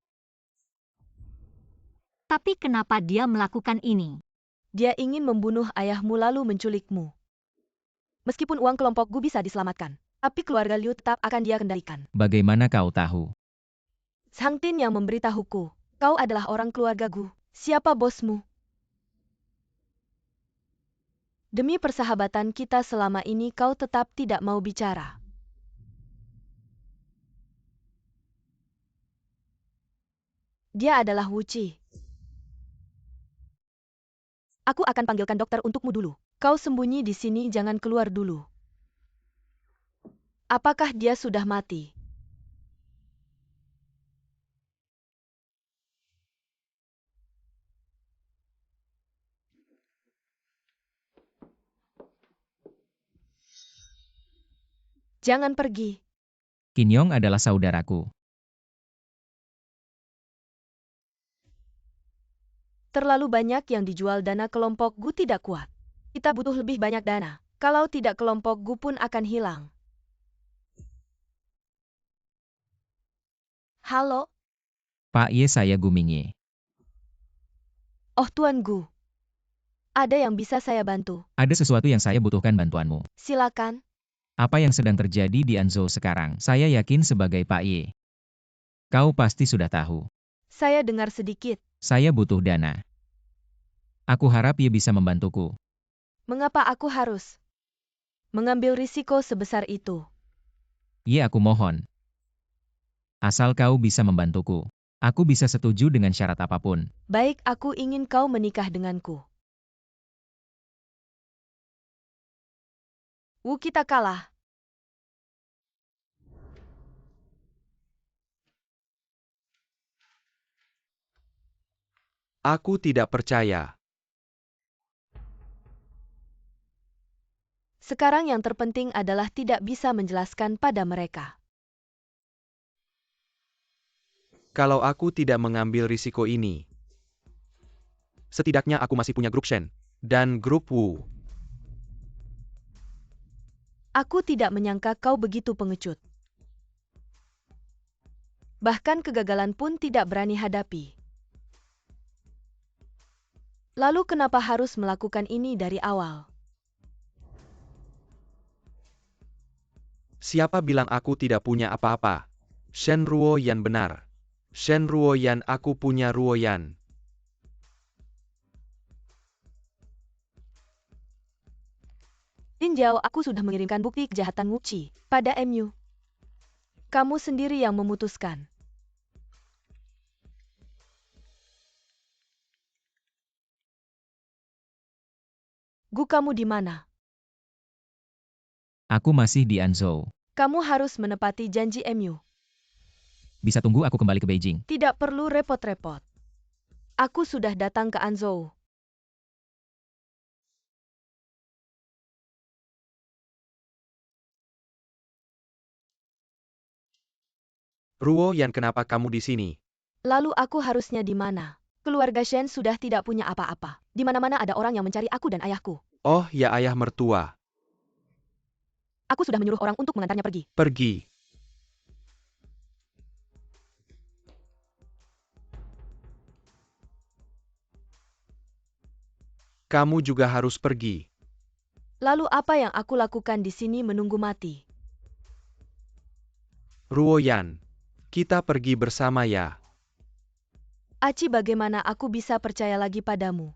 Tapi kenapa dia melakukan ini? Dia ingin membunuh ayahmu lalu menculikmu. Meskipun uang kelompok Gu bisa diselamatkan, tapi keluarga Liu tetap akan dia kendalikan. Bagaimana kau tahu? Sang Tin yang memberitahuku, kau adalah orang keluarga Gu. Siapa bosmu? Demi persahabatan kita selama ini kau tetap tidak mau bicara. Dia adalah Wu Qi. Aku akan panggilkan dokter untukmu dulu. Kau sembunyi di sini, jangan keluar dulu. Apakah dia sudah mati? Jangan pergi. Qin Yong adalah saudaraku. Terlalu banyak yang dijual, dana kelompok Gu tidak kuat. Kita butuh lebih banyak dana. Kalau tidak kelompok Gu pun akan hilang. Halo? Pak Ye, saya Gu Mingye. Oh Tuan Gu. Ada yang bisa saya bantu? Ada sesuatu yang saya butuhkan bantuanmu. Silakan. Apa yang sedang terjadi di Anzhou sekarang? Saya yakin sebagai Pak Ye. Kau pasti sudah tahu. Saya dengar sedikit. Saya butuh dana. Aku harap Ye bisa membantuku. Mengapa aku harus mengambil risiko sebesar itu? Ye, aku mohon. Asal kau bisa membantuku. Aku bisa setuju dengan syarat apapun. Baik, aku ingin kau menikah denganku. Wu, kita kalah. Aku tidak percaya. Sekarang yang terpenting adalah tidak bisa menjelaskan pada mereka. Kalau aku tidak mengambil risiko ini, setidaknya aku masih punya grup Shen dan grup Wu. Aku tidak menyangka kau begitu pengecut. Bahkan kegagalan pun tidak berani hadapi. Lalu kenapa harus melakukan ini dari awal? Siapa bilang aku tidak punya apa-apa? Shen Ruoyan benar. Shen Ruoyan, aku punya Ruoyan. Lin Jiao, aku sudah mengirimkan bukti kejahatan Wu Qi pada MU. Kamu sendiri yang memutuskan. Gu, kamu di mana? Aku masih di Anzhou. Kamu harus menepati janji MU. Bisa tunggu aku kembali ke Beijing. Tidak perlu repot-repot. Aku sudah datang ke Anzhou. Ruoyan, kenapa kamu di sini? Lalu aku harusnya di mana? Keluarga Shen sudah tidak punya apa-apa. Di mana-mana ada orang yang mencari aku dan ayahku. Oh ya, ayah mertua. Aku sudah menyuruh orang untuk mengantarnya pergi. Pergi. Kamu juga harus pergi. Lalu apa yang aku lakukan di sini menunggu mati? Ruoyan, kita pergi bersama ya. Aci, bagaimana aku bisa percaya lagi padamu?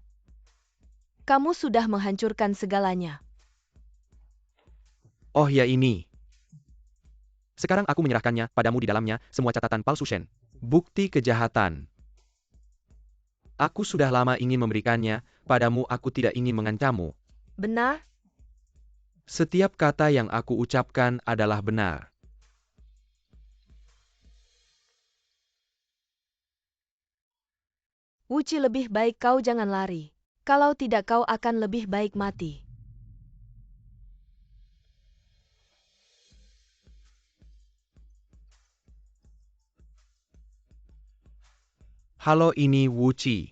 Kamu sudah menghancurkan segalanya. Oh ya, ini. Sekarang aku menyerahkannya padamu, di dalamnya semua catatan palsu Shen. Bukti kejahatan. Aku sudah lama ingin memberikannya padamu, aku tidak ingin mengancammu. Benar? Setiap kata yang aku ucapkan adalah benar. Wu Qi, lebih baik kau jangan lari. Kalau tidak kau akan lebih baik mati. Halo, ini Wu Qi.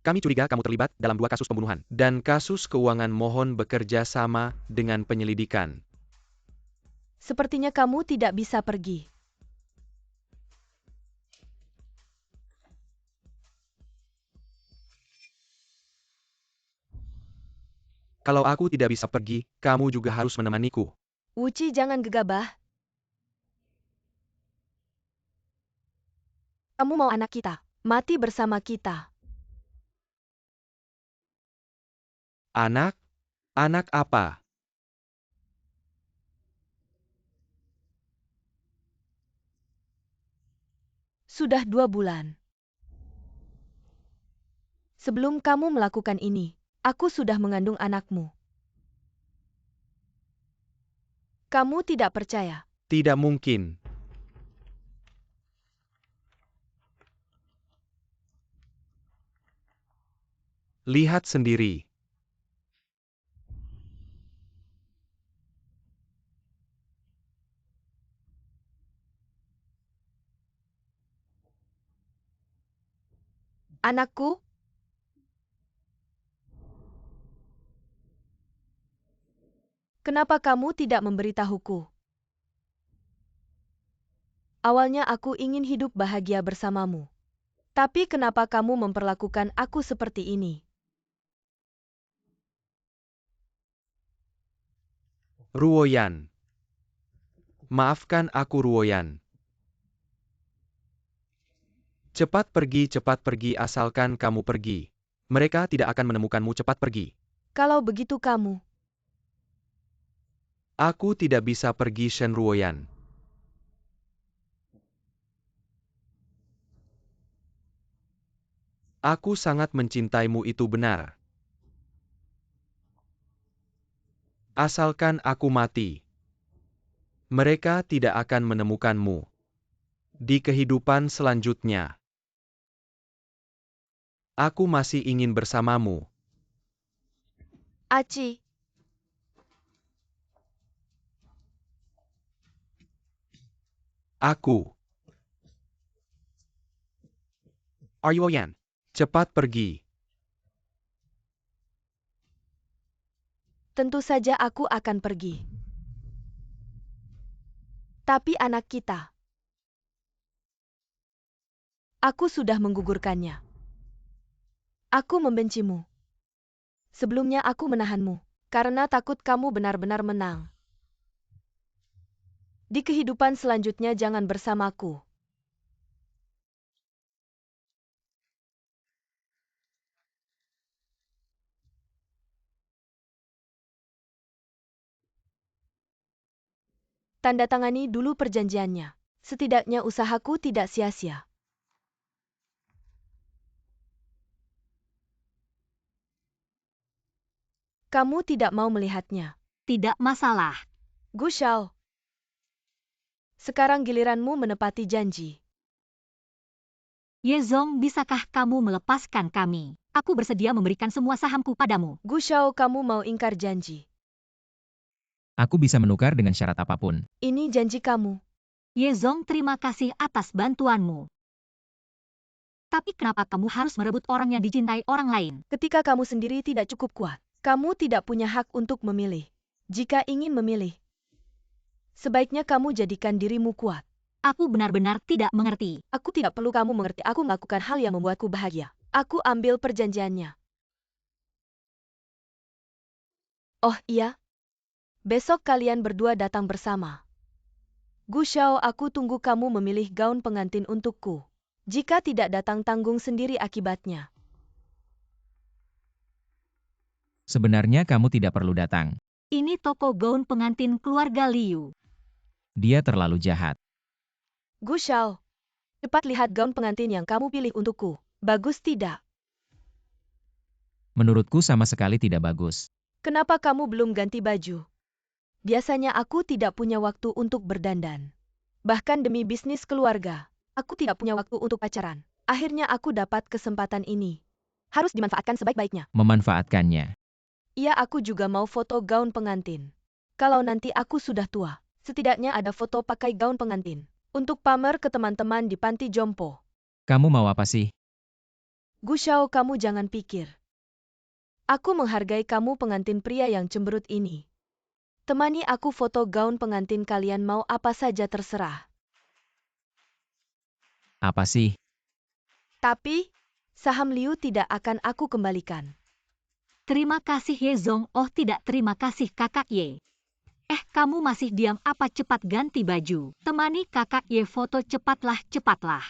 Kami curiga kamu terlibat dalam 2 kasus pembunuhan dan kasus keuangan, mohon bekerja sama dengan penyelidikan. Sepertinya kamu tidak bisa pergi. Kalau aku tidak bisa pergi, kamu juga harus menemaniku. Wuci, jangan gegabah. Kamu mau anak kita mati bersama kita. Anak? Anak apa? Sudah 2 bulan. Sebelum kamu melakukan ini, aku sudah mengandung anakmu. Kamu tidak percaya. Tidak mungkin. Lihat sendiri. Anakku? Kenapa kamu tidak memberitahuku? Awalnya aku ingin hidup bahagia bersamamu. Tapi kenapa kamu memperlakukan aku seperti ini? Ruoyan. Maafkan aku, Ruoyan. Cepat pergi asalkan kamu pergi. Mereka tidak akan menemukanmu, cepat pergi. Kalau begitu kamu, Aku tidak bisa pergi, Shen Ruoyan. Aku sangat mencintaimu, itu benar. Asalkan aku mati, mereka tidak akan menemukanmu. Di kehidupan selanjutnya, aku masih ingin bersamamu. Aci, Aku. Ruoyan. Cepat pergi. tentu saja aku akan pergi. Tapi anak kita, aku sudah menggugurkannya. Aku membencimu. Sebelumnya aku menahanmu, karena takut kamu benar-benar menang. Di kehidupan selanjutnya jangan bersamaku. Tanda tangani dulu perjanjiannya. Setidaknya usahaku tidak sia-sia. Kamu tidak mau melihatnya. Tidak masalah. Gu Shao. Sekarang giliranmu menepati janji. Ye Zong, bisakah kamu melepaskan kami? Aku bersedia memberikan semua sahamku padamu. Gu Shao, kamu mau ingkar janji. Aku bisa menukar dengan syarat apapun. Ini janji kamu. Ye Zong, terima kasih atas bantuanmu. Tapi kenapa kamu harus merebut orang yang dicintai orang lain? Ketika kamu sendiri tidak cukup kuat, kamu tidak punya hak untuk memilih. Jika ingin memilih, sebaiknya kamu jadikan dirimu kuat. Aku benar-benar tidak mengerti. Aku tidak perlu kamu mengerti, aku melakukan hal yang membuatku bahagia. Aku ambil perjanjiannya. Oh iya? Besok kalian berdua datang bersama. Gu Shao, aku tunggu kamu memilih gaun pengantin untukku. Jika tidak datang, tanggung sendiri akibatnya. Sebenarnya kamu tidak perlu datang. Ini toko gaun pengantin keluarga Liu. Dia terlalu jahat. Gu Shao, cepat lihat gaun pengantin yang kamu pilih untukku. Bagus tidak? Menurutku sama sekali tidak bagus. Kenapa kamu belum ganti baju? Biasanya aku tidak punya waktu untuk berdandan. Bahkan demi bisnis keluarga, aku tidak punya waktu untuk pacaran. Akhirnya aku dapat kesempatan ini. Harus dimanfaatkan sebaik-baiknya. Memanfaatkannya. Iya, aku juga mau foto gaun pengantin. Kalau nanti aku sudah tua, setidaknya ada foto pakai gaun pengantin. Untuk pamer ke teman-teman di panti jompo. Kamu mau apa sih? Gu Shao, kamu jangan pikir. Aku menghargai kamu, pengantin pria yang cemberut ini. Temani aku foto gaun pengantin kalian mau apa saja terserah. Apa sih? Tapi, saham Liu tidak akan aku kembalikan. Terima kasih Yezong. Oh tidak, terima kasih kakak Ye. Kamu masih diam apa? Cepat ganti baju. Temani kakak Ye foto, cepatlah, cepatlah.